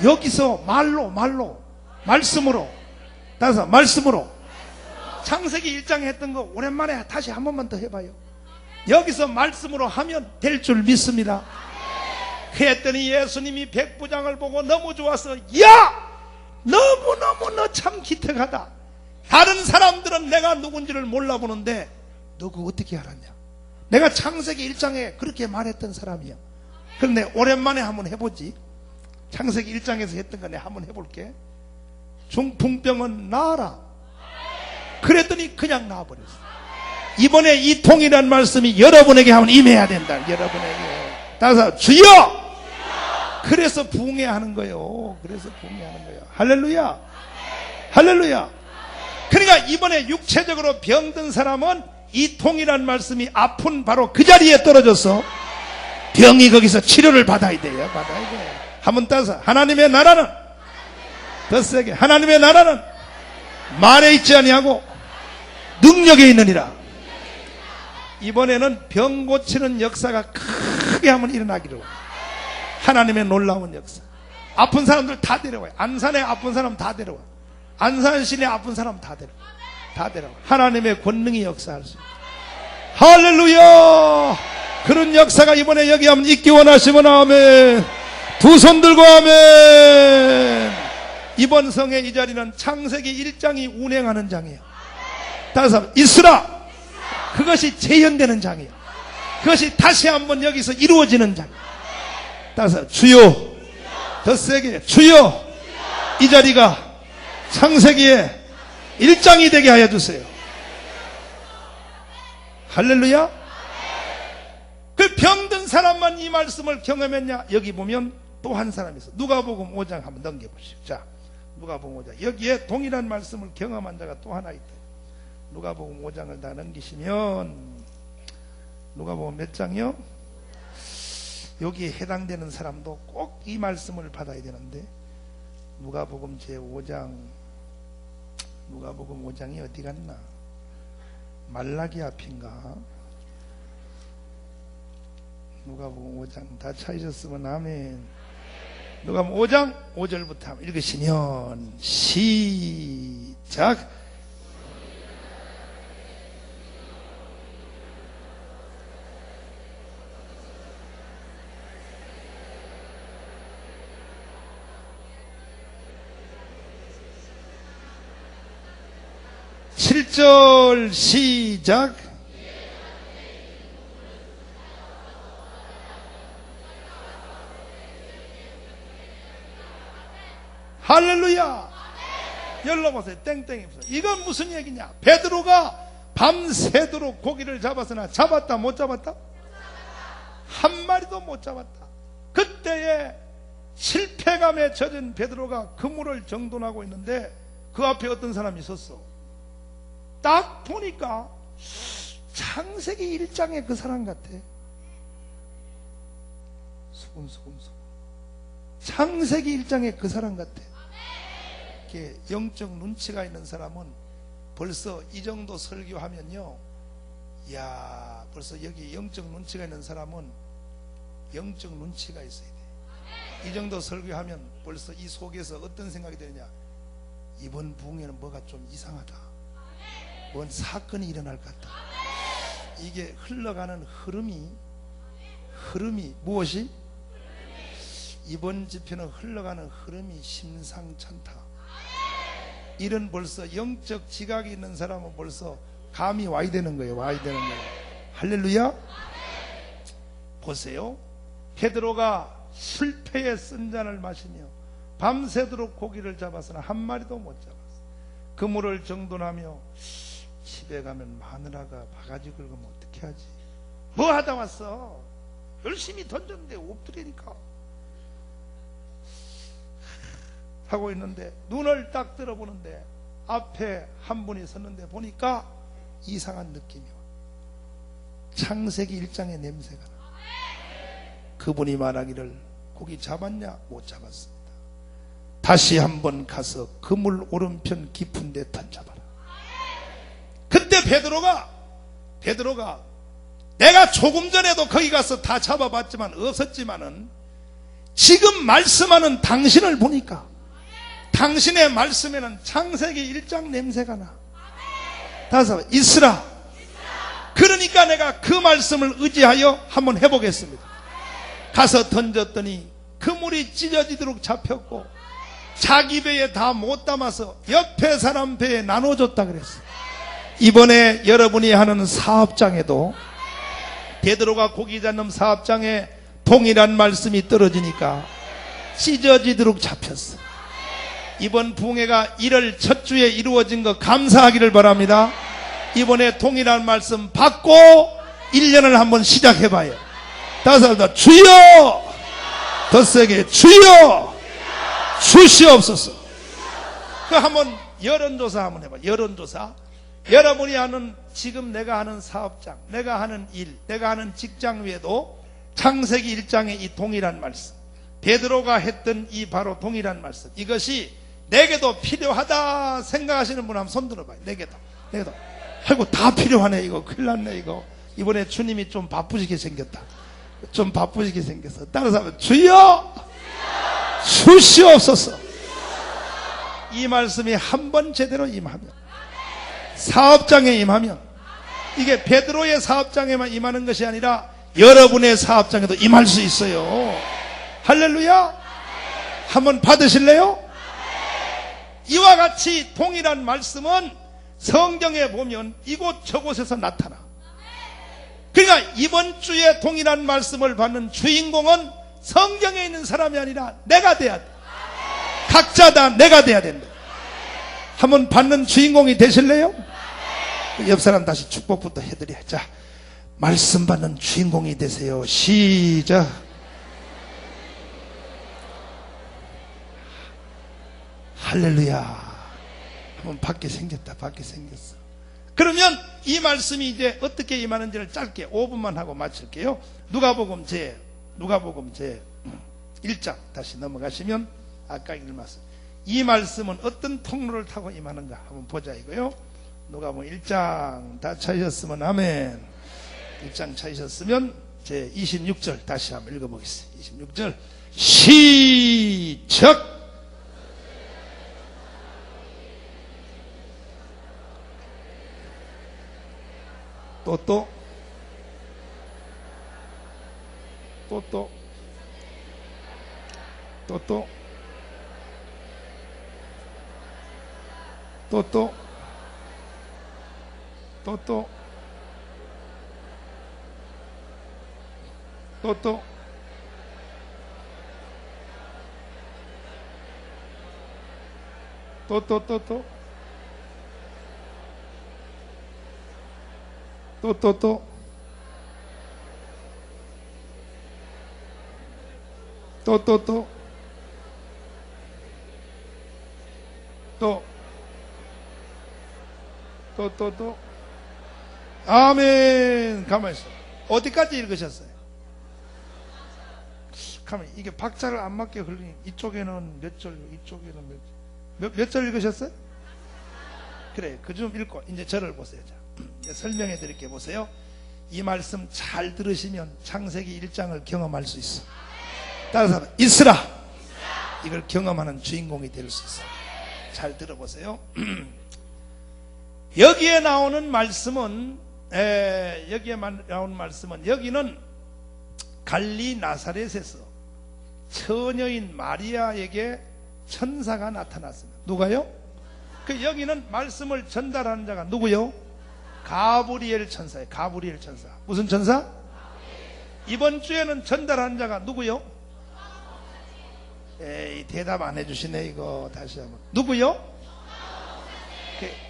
여기서 말씀으로 따라서 말씀으로 창세기 1장에 했던 거 오랜만에 다시 한 번만 더 해봐요. 여기서 말씀으로 하면 될 줄 믿습니다. 그랬더니 예수님이 백부장을 보고 너무 좋아서 야! 너무너무 너 참 기특하다. 다른 사람들은 내가 누군지를 몰라보는데 너 그거 어떻게 알았냐? 내가 창세기 1장에 그렇게 말했던 사람이야. 그런데 오랜만에 한번 해보지. 창세기 1장에서 했던 거 내가 한번 해볼게. 중풍병은 나아라. 그랬더니 그냥 나아버렸어. 이번에 이 통일한 말씀이 여러분에게 한번 임해야 된다. 여러분에게. 따라서 주여! 그래서 부흥해하는 거예요. 그래서 부흥해하는 거예요. 할렐루야. 할렐루야. 그러니까 이번에 육체적으로 병든 사람은 이 통일한 말씀이 아픈 바로 그 자리에 떨어져서 병이 거기서 치료를 받아야 돼요. 받아야 돼요. 한번 따서 하나님의 나라는 더 세게 하나님의 나라는 말에 있지 아니하고 능력에 있느니라. 이번에는 병 고치는 역사가 크게 한번 일어나기를 하나님의 놀라운 역사. 아픈 사람들 다 데려와요. 안산에 아픈 사람 다 데려와. 안산시내 아픈 사람 다 데려와. 하나님의 권능이 역사할 수 있다. 할렐루야. 그런 역사가 이번에 여기 한번 있기 원하시면 아멘. 두 손 들고 아멘. 이번 성의 이 자리는 창세기 1장이 운행하는 장이에요. 따라서 있으라. 그것이 재현되는 장이에요. 그것이 다시 한번 여기서 이루어지는 장. 따라서 주여, 더 세게 주여, 이 자리가 창세기의 1장이 되게 하여 주세요. 할렐루야. 그 병든 사람만 이 말씀을 경험했냐? 여기 보면 또 한 사람이 있어. 누가복음 5장 한번 넘겨보시죠. 자, 누가복음 5장. 여기에 동일한 말씀을 경험한 자가 또 하나 있다. 누가복음 5장을 다 넘기시면 누가복음 몇 장이요? 여기에 해당되는 사람도 꼭 이 말씀을 받아야 되는데 누가복음 제5장 누가복음 5장이 어디 갔나? 말라기 앞인가? 누가복음 5장 다 찾으셨으면 아멘. 누가복음 5장 5절부터 읽으시면 시작. 칠 절 시작. 할렐루야. 열러보세요. 땡땡이 없어. 이건 무슨 얘기냐? 베드로가 밤새도록 고기를 잡았으나 잡았다 못 잡았다? 한 마리도 못 잡았다. 그때에 실패감에 젖은 베드로가 그물을 정돈하고 있는데 그 앞에 어떤 사람이 있었어. 딱 보니까 창세기 1장의 그 사람 같아. 수근수근 창세기 1장의 그 사람 같아. 이렇게 영적 눈치가 있는 사람은 벌써 이 정도 설교하면요, 이야, 벌써 여기 영적 눈치가 있는 사람은 영적 눈치가 있어야 돼. 이 정도 설교하면 벌써 이 속에서 어떤 생각이 드느냐? 이번 부흥에는 뭐가 좀 이상하다. 뭔 사건이 일어날 것 같다. 이게 흘러가는 흐름이 무엇이? 이번 집회는 흘러가는 흐름이 심상찮다. 이런 벌써 영적 지각이 있는 사람은 벌써 감이 와야 되는 거예요. 와야 되는 거예요. 할렐루야. 보세요. 베드로가 실패의 쓴 잔을 마시며 밤새도록 고기를 잡았으나 한 마리도 못 잡았어. 그물을 정돈하며 집에 가면 마누라가 바가지 긁으면 어떻게 하지? 뭐 하다 왔어? 열심히 던졌는데 엎드리니까 하고 있는데 눈을 딱 들어보는데 앞에 한 분이 섰는데 보니까 이상한 느낌이 와. 창세기 1장의 냄새가 나. 그분이 말하기를 고기 잡았냐? 못 잡았습니다. 다시 한번 가서 그물 오른편 깊은 데 던져봐라. 그때 베드로가 내가 조금 전에도 거기 가서 다 잡아봤지만 없었지만은 지금 말씀하는 당신을 보니까 당신의 말씀에는 창세기 1장 냄새가 나. 다섯 번 있으라. 그러니까 내가 그 말씀을 의지하여 한번 해보겠습니다. 가서 던졌더니 그물이 찢어지도록 잡혔고 자기 배에 다 못 담아서 옆에 사람 배에 나눠줬다 그랬어. 이번에 여러분이 하는 사업장에도 베드로가 고기 잡는 사업장에 동일한 말씀이 떨어지니까 찢어지도록 잡혔어. 이번 부흥회가 1월 첫 주에 이루어진 거 감사하기를 바랍니다. 이번에 동일한 말씀 받고 1년을 한번 시작해봐요. 다섯 번 주여, 더 세게 주여, 주시옵소서. 그 한번 여론조사 한번 해봐. 여론조사. 여러분이 하는 지금 내가 하는 사업장, 내가 하는 일, 내가 하는 직장 외에도 창세기 1장의 이 동일한 말씀, 베드로가 했던 이 바로 동일한 말씀, 이것이 내게도 필요하다 생각하시는 분 한번 손 들어봐요. 내게도. 아이고 다 필요하네. 이거 큰일 났네. 이거 이번에 주님이 좀 바쁘시게 생겼다. 좀 바쁘시게 생겼어. 따라서 하면 주여 주시옵소서. 이 말씀이 한 번 제대로 임하면, 사업장에 임하면, 이게 베드로의 사업장에만 임하는 것이 아니라 여러분의 사업장에도 임할 수 있어요. 할렐루야. 한번 받으실래요? 이와 같이 동일한 말씀은 성경에 보면 이곳 저곳에서 나타나. 그러니까 이번 주에 동일한 말씀을 받는 주인공은 성경에 있는 사람이 아니라 내가 돼야 돼. 각자 다 내가 돼야 된다. 한번 받는 주인공이 되실래요? 옆 사람 다시 축복부터 해드려. 자, 말씀 받는 주인공이 되세요. 시작. 할렐루야. 한번 받게 생겼다. 받게 생겼어. 그러면 이 말씀이 이제 어떻게 임하는지를 짧게 5분만 하고 마칠게요. 누가복음 제 1장 다시 넘어가시면 아까 읽은 말씀, 이 말씀은 어떤 통로를 타고 임하는가 한번 보자 이거요. 누가복음 1장 다 찾으셨으면 아멘. 1장 찾으셨으면 제 26절 다시 한번 읽어보겠습니다. 26절 시작. 또 아멘. 가만히 있어. 어디까지 읽으셨어요? 가만히, 이게 박자를 안 맞게 흘리니 이쪽에는 몇 절, 이쪽에는 몇 절 읽으셨어요? 그래, 그 좀 읽고 이제 저를 보세요. 자, 설명해 드릴게요. 보세요. 이 말씀 잘 들으시면 창세기 1장을 경험할 수 있어. 따라서 있으라. 이걸 경험하는 주인공이 될 수 있어. 잘 들어보세요. 여기에 나오는 말씀은 여기는 갈리 나사렛에서 처녀인 마리아에게 천사가 나타났습니다. 누가요? 그 여기는 말씀을 전달하는 자가 누구요? 가브리엘 천사예요. 가브리엘 천사. 무슨 천사? 이번 주에는 전달하는 자가 누구요? 에이, 대답 안 해주시네. 이거 다시 한번. 누구요?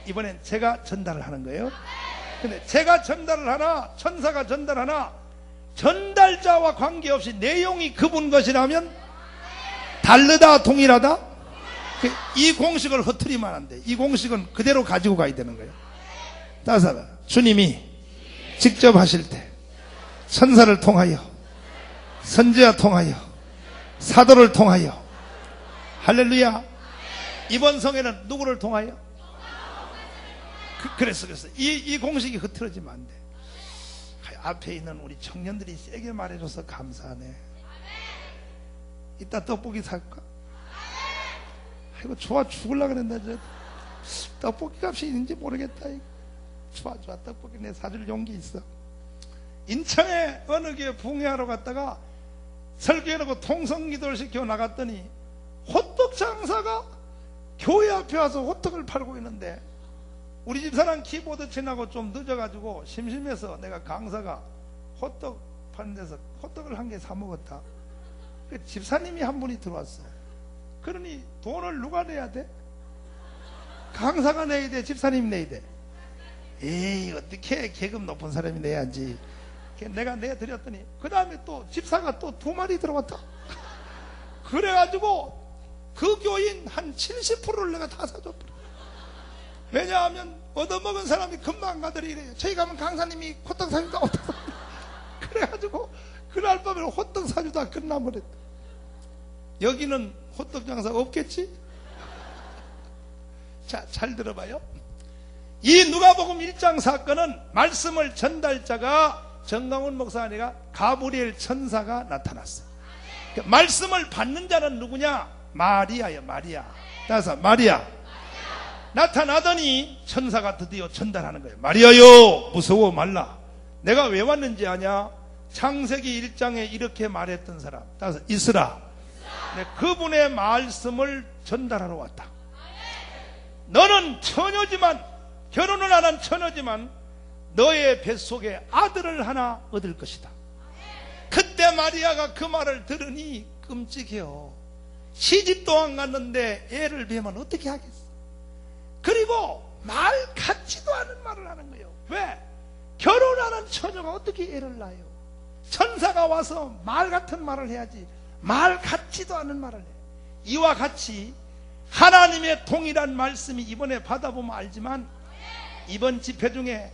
이번엔 제가 전달을 하는 거예요. 근데 제가 전달을 하나, 천사가 전달하나, 전달자와 관계없이 내용이 그분 것이라면 다르다, 동일하다? 이 공식을 허트리면 안 돼. 이 공식은 그대로 가지고 가야 되는 거예요. 따라서 주님이 직접 하실 때 천사를 통하여, 선지자 통하여, 사도를 통하여 할렐루야. 이번 성회는 누구를 통하여? 그래서 이 공식이 흐트러지면 안 돼. 앞에 있는 우리 청년들이 세게 말해줘서 감사하네. 이따 떡볶이 살까? 아이고 좋아 죽을라 그랬나. 저 떡볶이 값이 있는지 모르겠다. 좋아 떡볶이 내 사줄 용기 있어. 인천에 어느 교회 붕괴하러 갔다가 설교해놓고 통성기도를 시켜 나갔더니 호떡 장사가 교회 앞에 와서 호떡을 팔고 있는데, 우리 집사람 키보드 치나고 좀 늦어가지고 심심해서 내가 강사가 호떡 파는 데서 호떡을 한 개 사 먹었다. 그 집사님이 한 분이 들어왔어. 그러니 돈을 누가 내야 돼? 강사가 내야 돼? 집사님이 내야 돼? 에이 어떻게 계급 높은 사람이 내야지. 내가 내드렸더니 그 다음에 또 집사가 또 2마리 들어왔다. 그래가지고 그 교인 한 70%를 내가 다 사줬더라. 왜냐하면 얻어먹은 사람이 금방 가더니 이래요. 저희 가면 강사님이 호떡 사주다. 그래가지고 그날 밤에 호떡 사주다 끝나버렸다. 여기는 호떡 장사 없겠지? 자, 잘 들어봐요. 이 누가복음 1장 사건은 말씀을 전달자가 정강훈 목사 아니라 가브리엘 천사가 나타났어요. 말씀을 받는 자는 누구냐? 마리아예요. 마리아. 따라서 마리아 나타나더니 천사가 드디어 전달하는 거예요. 마리아요 무서워 말라. 내가 왜 왔는지 아냐? 창세기 1장에 이렇게 말했던 사람, 따라서 이스라. 그분의 말씀을 전달하러 왔다. 너는 처녀지만, 결혼을 안 한 처녀지만 너의 뱃속에 아들을 하나 얻을 것이다. 그때 마리아가 그 말을 들으니 끔찍해요. 시집도 안 갔는데 애를 뵈면 어떻게 하겠어? 그리고 말 같지도 않은 말을 하는 거예요. 왜? 결혼하는 처녀가 어떻게 애를 낳아요? 천사가 와서 말 같은 말을 해야지 말 같지도 않은 말을 해. 이와 같이 하나님의 동일한 말씀이 이번에 받아보면 알지만, 이번 집회 중에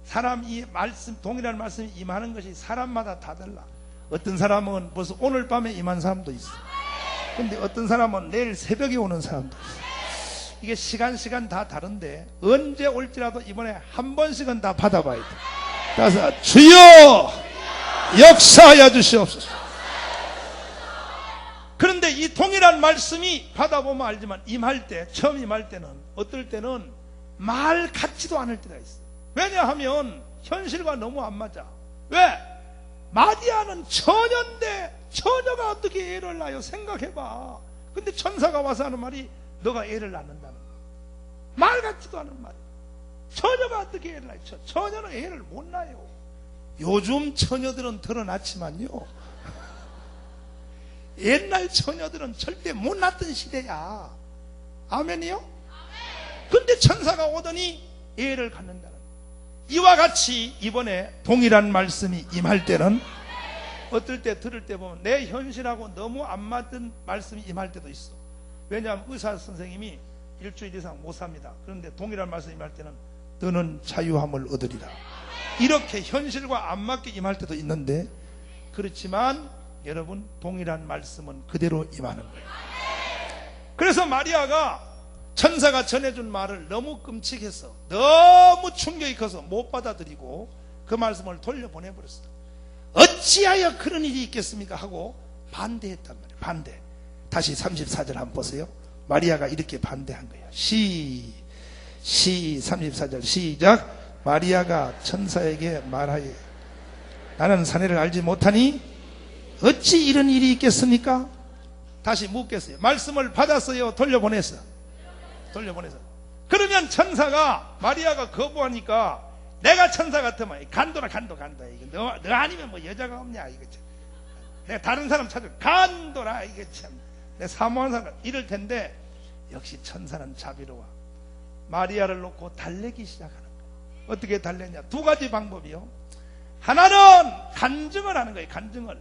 사람 이 말씀, 동일한 말씀이 임하는 것이 사람마다 다 달라. 어떤 사람은 벌써 오늘 밤에 임한 사람도 있어. 근데 어떤 사람은 내일 새벽에 오는 사람도 있어. 이게 시간 다 다른데 언제 올지라도 이번에 한 번씩은 다 받아봐야 돼. 그래서 주여 역사하여 주시옵소서. 그런데 이 동일한 말씀이 받아보면 알지만 임할 때, 처음 임할 때는 어떨 때는 말 같지도 않을 때가 있어. 왜냐하면 현실과 너무 안 맞아. 왜? 마리아는 처녀인데 처녀가 어떻게 애를 낳아요? 생각해봐. 근데 천사가 와서 하는 말이 너가 애를 낳는다는 거야. 말 같지도 않은 말이야. 처녀가 어떻게 애를 낳아요? 처녀는 애를 못 낳아요. 요즘 처녀들은 드러났지만요, 옛날 처녀들은 절대 못 낳던 시대야. 아멘이요? 근데 천사가 오더니 애를 갖는다는 거야. 이와 같이 이번에 동일한 말씀이 임할 때는 어떨 때 들을 때 보면 내 현실하고 너무 안 맞는 말씀이 임할 때도 있어. 왜냐하면 의사 선생님이 일주일 이상 못 삽니다. 그런데 동일한 말씀이 임할 때는 너는 자유함을 얻으리라. 이렇게 현실과 안 맞게 임할 때도 있는데, 그렇지만 여러분 동일한 말씀은 그대로 임하는 거예요. 그래서 마리아가 천사가 전해준 말을 너무 끔찍해서, 너무 충격이 커서 못 받아들이고 그 말씀을 돌려보내버렸어. 어찌하여 그런 일이 있겠습니까? 하고 반대했단 말이에요. 반대. 다시 34절 한번 보세요. 마리아가 이렇게 반대한 거예요. 34절 시작. 마리아가 천사에게 말하여 나는 사내를 알지 못하니 어찌 이런 일이 있겠습니까? 다시 묻겠어요. 말씀을 받았어요? 돌려보냈어요? 돌려보냈어요. 그러면 천사가, 마리아가 거부하니까 내가 천사 같으면 간도라. 이거 너 아니면 뭐 여자가 없냐 이거 참. 내가 다른 사람 찾아 간도라 이거 참. 내 사모하는 사람 이럴 텐데, 역시 천사는 자비로워. 마리아를 놓고 달래기 시작하는 거예요. 어떻게 달래냐? 2가지 방법이요. 하나는 간증을 하는 거예요. 간증을.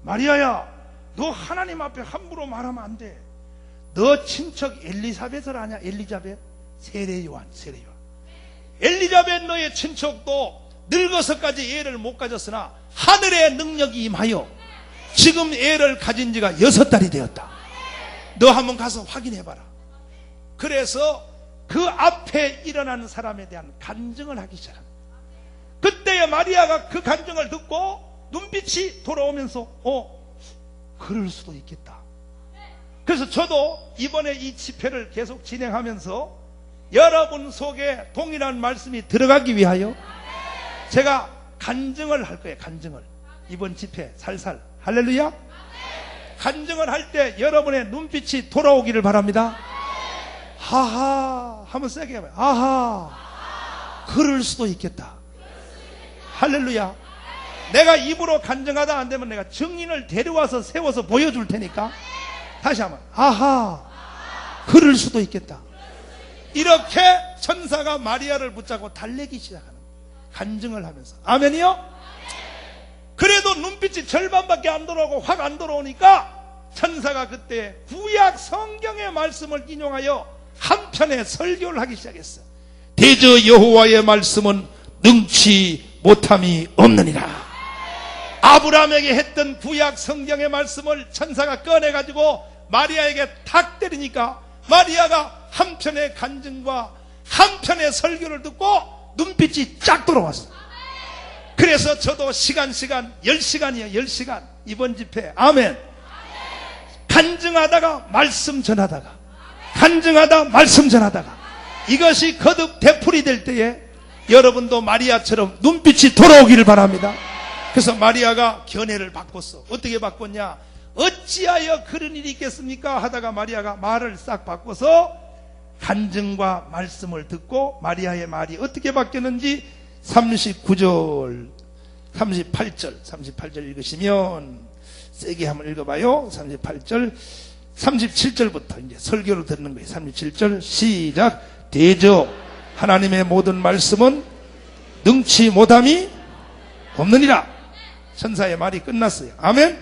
마리아야, 너 하나님 앞에 함부로 말하면 안 돼. 너 친척 엘리사벳을 아냐? 엘리자벳? 세례요한. 엘리자벳 너의 친척도 늙어서까지 애를 못 가졌으나 하늘의 능력이 임하여 지금 애를 가진 지가 6달이 되었다. 너 한번 가서 확인해봐라. 그래서 그 앞에 일어나는 사람에 대한 간증을 하기 시작합니다. 그때에 마리아가 그 간증을 듣고 눈빛이 돌아오면서 그럴 수도 있겠다. 그래서 저도 이번에 이 집회를 계속 진행하면서 여러분 속에 동일한 말씀이 들어가기 위하여 제가 간증을 할 거예요. 간증을. 이번 집회 살살. 할렐루야. 간증을 할 때 여러분의 눈빛이 돌아오기를 바랍니다. 하하. 한번 세게 해봐요. 아하. 그럴 수도 있겠다. 할렐루야. 내가 입으로 간증하다 안 되면 내가 증인을 데려와서 세워서 보여줄 테니까 다시 한번. 아하. 그럴 수도 있겠다. 이렇게 천사가 마리아를 붙잡고 달래기 시작하는 거예요. 간증을 하면서. 아멘이요? 그래도 눈빛이 절반밖에 안 돌아오고 확 안 돌아오니까 천사가 그때 구약 성경의 말씀을 인용하여 한편의 설교를 하기 시작했어요. 대저 여호와의 말씀은 능치 못함이 없느니라. 아브라함에게 했던 구약 성경의 말씀을 천사가 꺼내가지고 마리아에게 탁 때리니까 마리아가 한편의 간증과 한편의 설교를 듣고 눈빛이 쫙 돌아왔어요. 그래서 저도 시간 10시간이에요. 10시간 이번 집회. 아멘. 간증하다가 말씀 전하다가 간증하다 말씀 전하다가 이것이 거듭 되풀이 될 때에 여러분도 마리아처럼 눈빛이 돌아오기를 바랍니다. 그래서 마리아가 견해를 바꿨어. 어떻게 바꿨냐? 어찌하여 그런 일이 있겠습니까? 하다가 마리아가 말을 싹 바꿔서 간증과 말씀을 듣고 마리아의 말이 어떻게 바뀌었는지 39절 38절 읽으시면 세게 한번 읽어봐요. 38절 37절부터 이제 설교를 듣는 거예요. 37절 시작. 대저 하나님의 모든 말씀은 능치 못함이 없느니라. 천사의 말이 끝났어요. 아멘.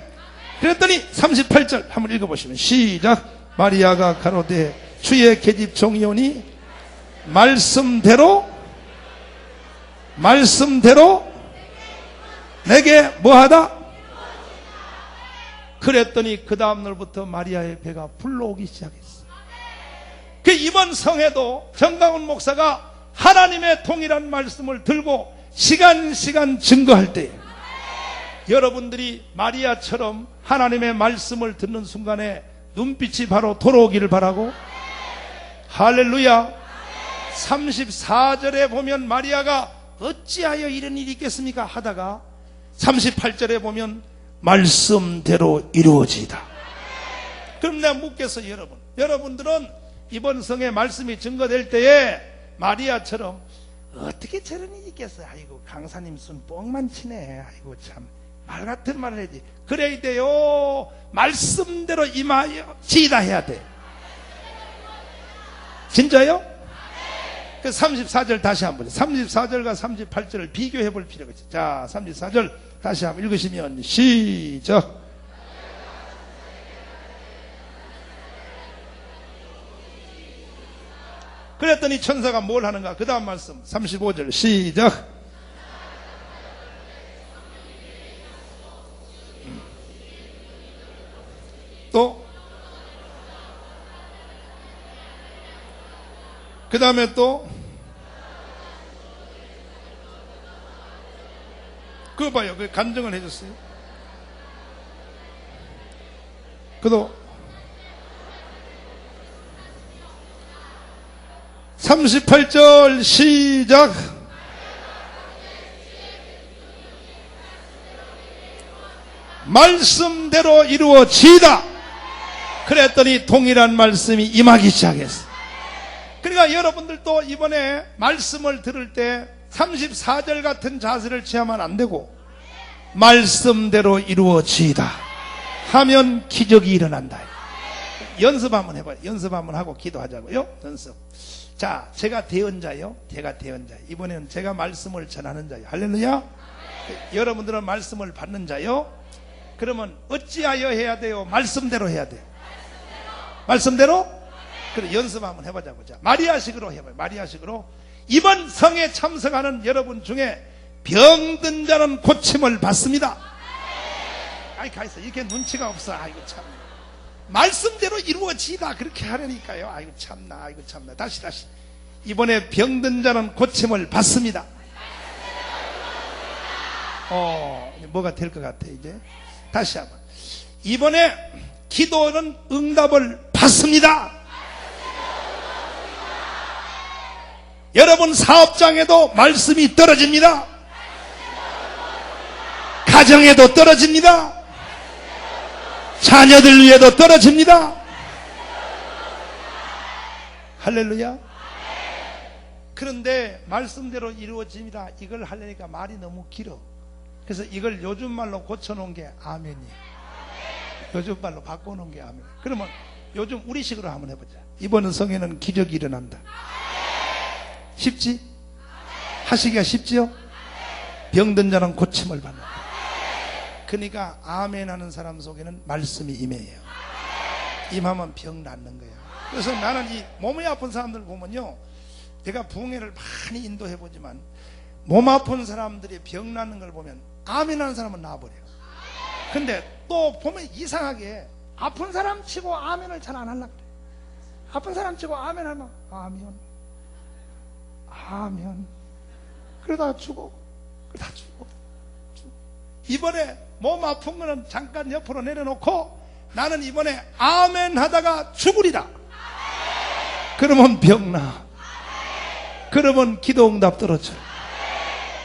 그랬더니 38절 한번 읽어보시면 시작. 마리아가 가로되 주의 계집 종이오니 말씀대로 내게 뭐하다? 그랬더니 그 다음날부터 마리아의 배가 불러오기 시작했어. 그 이번 성에도 정강훈 목사가 하나님의 동일한 말씀을 들고 시간 증거할 때 여러분들이 마리아처럼 하나님의 말씀을 듣는 순간에 눈빛이 바로 돌아오기를 바라고. 할렐루야. 34절에 보면 마리아가 어찌하여 이런 일이 있겠습니까? 하다가 38절에 보면 말씀대로 이루어지다. 그럼 내가 묻겠어. 여러분들은 이번 성에 말씀이 증거될 때에 마리아처럼 어떻게 저런 일이 있겠어요? 아이고 강사님 손 뻥만 치네. 아이고 참 말 같은 말을 해야지. 그래야 돼요. 말씀대로 임하여 지다 해야 돼. 진짜요? 그 34절 다시 한번 34절과 38절을 비교해 볼 필요가 있어요. 자 34절 다시 한번 읽으시면 시작. 그랬더니 천사가 뭘 하는가? 그 다음 말씀 35절 시작. 또 그 다음에 또 그거 봐요. 그 간증을 해줬어요. 그도 38절 시작. 말씀대로 이루어지다. 그랬더니 동일한 말씀이 임하기 시작했어. 그러니까 여러분들도 이번에 말씀을 들을 때 34절 같은 자세를 취하면 안 되고 말씀대로 이루어지다 하면 기적이 일어난다. 연습 한번 해봐요. 연습 한번 하고 기도하자고요. 연습. 자, 제가 대언자요. 이번에는 제가 말씀을 전하는 자요. 할렐루야. 여러분들은 말씀을 받는 자요. 그러면 어찌하여 해야 돼요? 말씀대로 해야 돼요. 말씀대로? 그래, 연습 한번 해보자고. 자, 마리아식으로 해봐요. 마리아식으로. 이번 성에 참석하는 여러분 중에 병든 자는 고침을 받습니다. 아이, 가있어. 이렇게 눈치가 없어. 아이고, 참. 말씀대로 이루어지다 그렇게 하려니까요. 아이고 참나, 아이고 참나. 다시 이번에 병든 자는 고침을 받습니다. 뭐가 될 것 같아 이제. 다시 한번. 이번에 기도는 응답을 받습니다. 여러분 사업장에도 말씀이 떨어집니다. 가정에도 떨어집니다. 자녀들 위에도 떨어집니다. 할렐루야. 그런데 말씀대로 이루어집니다. 이걸 하려니까 말이 너무 길어. 그래서 이걸 요즘 말로 고쳐놓은 게 아멘이에요. 요즘 말로 바꿔놓은 게 아멘. 그러면 요즘 우리식으로 한번 해보자. 이번 성에는 기적이 일어난다. 쉽지? 하시기가 쉽지요? 병든 자는 고침을 받는다. 그러니까 아멘 하는 사람 속에는 말씀이 임해요. 임하면 병 낫는 거예요. 그래서 나는 이 몸이 아픈 사람들 보면요, 제가 부흥회를 많이 인도해보지만 몸 아픈 사람들이 병 낫는 걸 보면 아멘 하는 사람은 나아버려요. 근데 또 보면 이상하게 아픈 사람 치고 아멘을 잘 안 하려고 그래. 아픈 사람 치고 아멘 하면 아멘 그러다 죽어. 이번에 몸 아픈 거는 잠깐 옆으로 내려놓고 나는 이번에 아멘 하다가 죽으리다. 그러면 병나. 그러면 기도 응답 떨어져.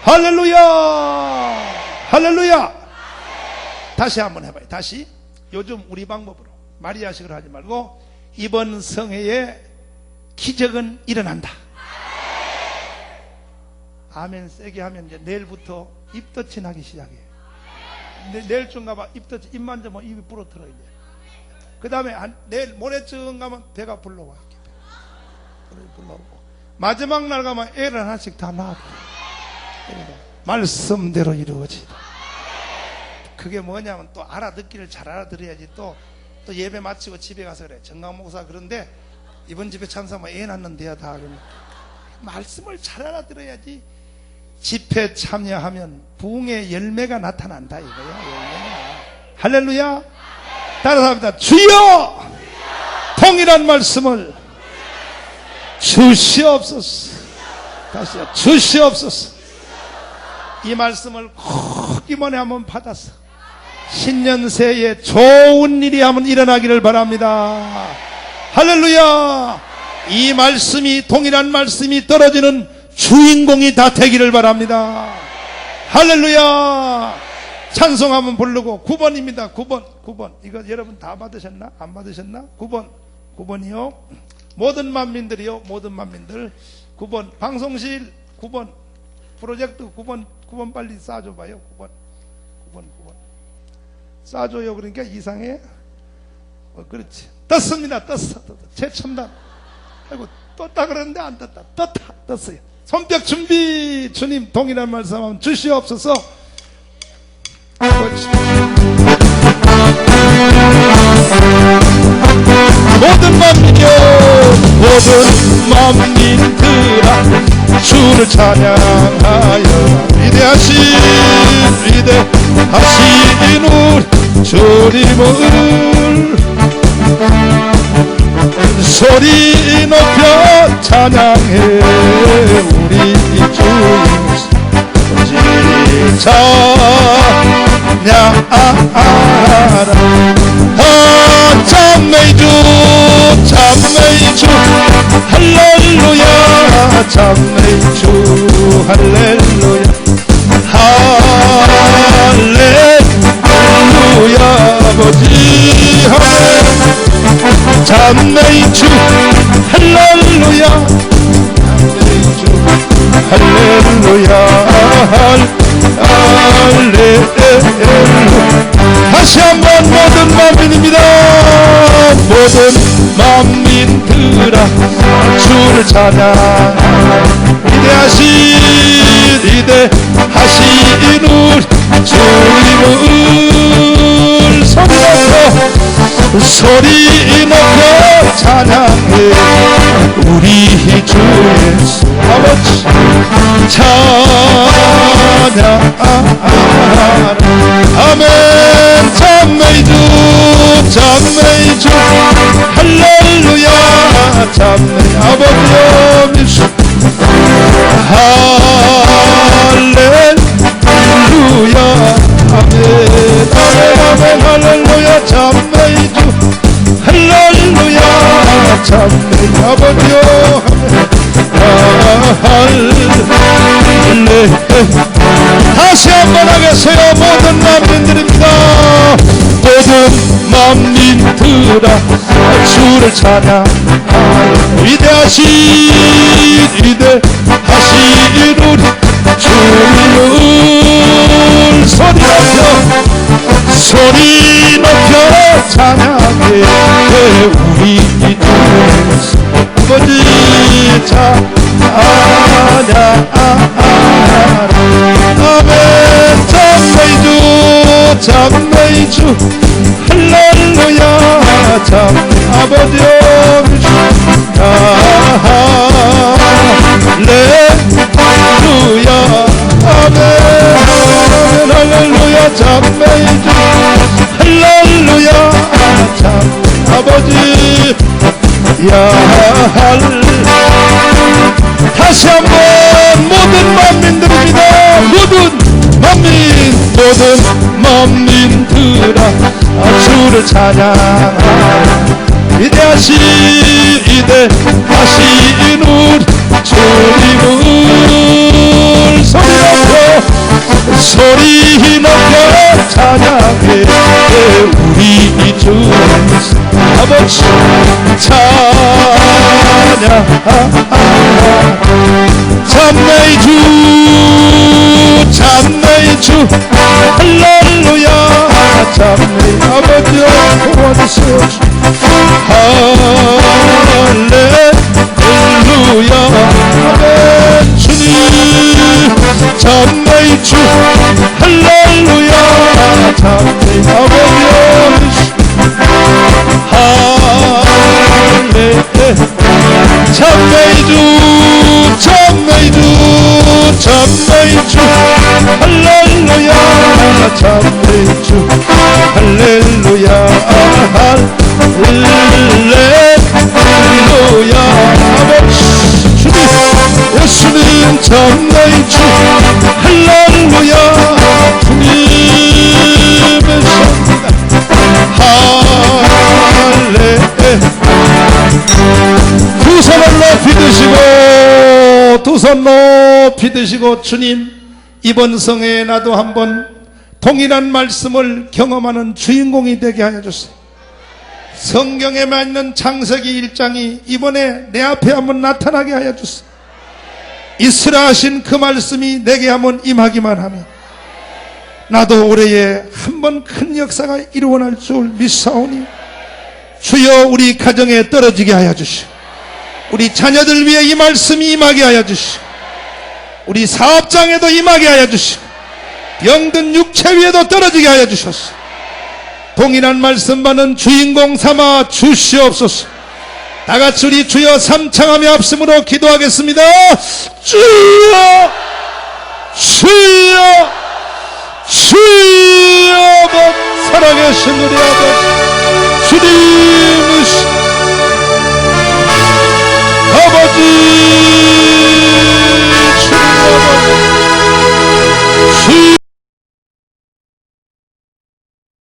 할렐루야. 할렐루야. 다시 한번 해봐요. 다시. 요즘 우리 방법으로 마리아식으로 하지 말고 이번 성회에 기적은 일어난다. 아멘 세게 하면 이제 내일부터 입덧이 나기 시작해. 내일쯤 가봐 입덧이 입 만져면 입이 부러뜨려 이제. 그 다음에 내일 모레쯤 가면 배가 불러와. 불러오고 마지막 날 가면 애를 하나씩 다 낳아. 말씀대로 이루어지다. 그게 뭐냐면 또 알아듣기를 잘 알아들어야지. 또 예배 마치고 집에 가서 그래. 정강 목사 그런데 이번 집에 참석하면 애 낳는데요 다. 그러면 말씀을 잘 알아들어야지. 집회 참여하면 부흥의 열매가 나타난다 이거야. 열매가. 할렐루야. 따라서 합니다. 주여 통일한 말씀을 주시옵소서. 다시요. 주시옵소서. 이 말씀을 꼭 이번에 한번 받아서 신년 새해 좋은 일이 한번 일어나기를 바랍니다. 할렐루야. 이 말씀이 동일한 말씀이 떨어지는 주인공이 다 되기를 바랍니다. 할렐루야. 찬송 한번 부르고 9번입니다. 9번. 이거 여러분 다 받으셨나? 안 받으셨나? 9번이요. 모든 만민들이요. 모든 만민들 9번. 방송실 9번. 프로젝트 9번 빨리 쏴줘봐요. 9번. 쏴줘요. 그러니까 이상해. 그렇지. 떴습니다. 떴어. 최첨단. 아이고, 떴다 그러는데 안 떴다. 떴어요. 손뼉 준비. 주님 동일한 말씀 한번 주시옵소서. 모든 만민이여, 모든 만민들아, 주를 찬양하여 위대하신 우리 주님을 소리 높여 찬양해. 우리 주님 찬양하라. 찬美주 할렐루야. 찬美주 할렐루야. 아버지 찬美주 할렐루야. 다시 한번 모든 만민입니다. 모든 만민들아, 주를 찬양. 위대하신 우리 주님을 소리 높여 찬양해. 우리 주 예수 아버지 찬양하라. 아멘. 찬美주 참내 아버지여 믿소 할렐루야 아멘 아멘 아멘 할렐루야 참내 주 할렐루야 참내 아버지여 할렐 다시 한번 하겠어요. 모든 만민들입니다. 모든 만민들아 주를 찬양 위대하신 우리 주를 소리 높여 찬양해 우리 아버지 찬양하라 아멘 참내주 할렐루야 참 아버지여 할렐루야 아멘 할렐루야 참내주 할렐루야 참 아버지 야 다시 한번 모든 만민들입니다. 모든 만민들아 주를 찬양하라 위대하신 우리 주님을 소리 높여 찬양해 우리 주 아버지 찬양 참내의 주 할렐루야 참내 아버지여 도와주세요 할렐루야 아멘 주님 참내의 주 할렐루야 참내 아버지여 참내의 주 할렐루야 참내의 주 할렐루야 할렐루야 주님 예수님 참내의 주 할렐루야 주님의 할렐 두 손을 높이 드시고 두 손 높이 드시고 주님 이번 성회에 나도 한번 동일한 말씀을 경험하는 주인공이 되게 하여 주세요. 성경에 있는 창세기 1장이 이번에 내 앞에 한번 나타나게 하여 주세요. 있으라 하신 그 말씀이 내게 한번 임하기만 하면 나도 올해에 한번 큰 역사가 이루어날 줄 믿사오니 주여 우리 가정에 떨어지게 하여 주시오. 우리 자녀들 위해 이 말씀이 임하게 하여 주시오. 우리 사업장에도 임하게 하여 주시오. 병든 육체 위에도 떨어지게 하여 주소서. 동일한 말씀 받는 주인공 삼아 주시옵소서. 다같이 우리 주여 삼창하며 합심으로 기도하겠습니다. 주여 주여 주여 살아계신 우리 아버지 주님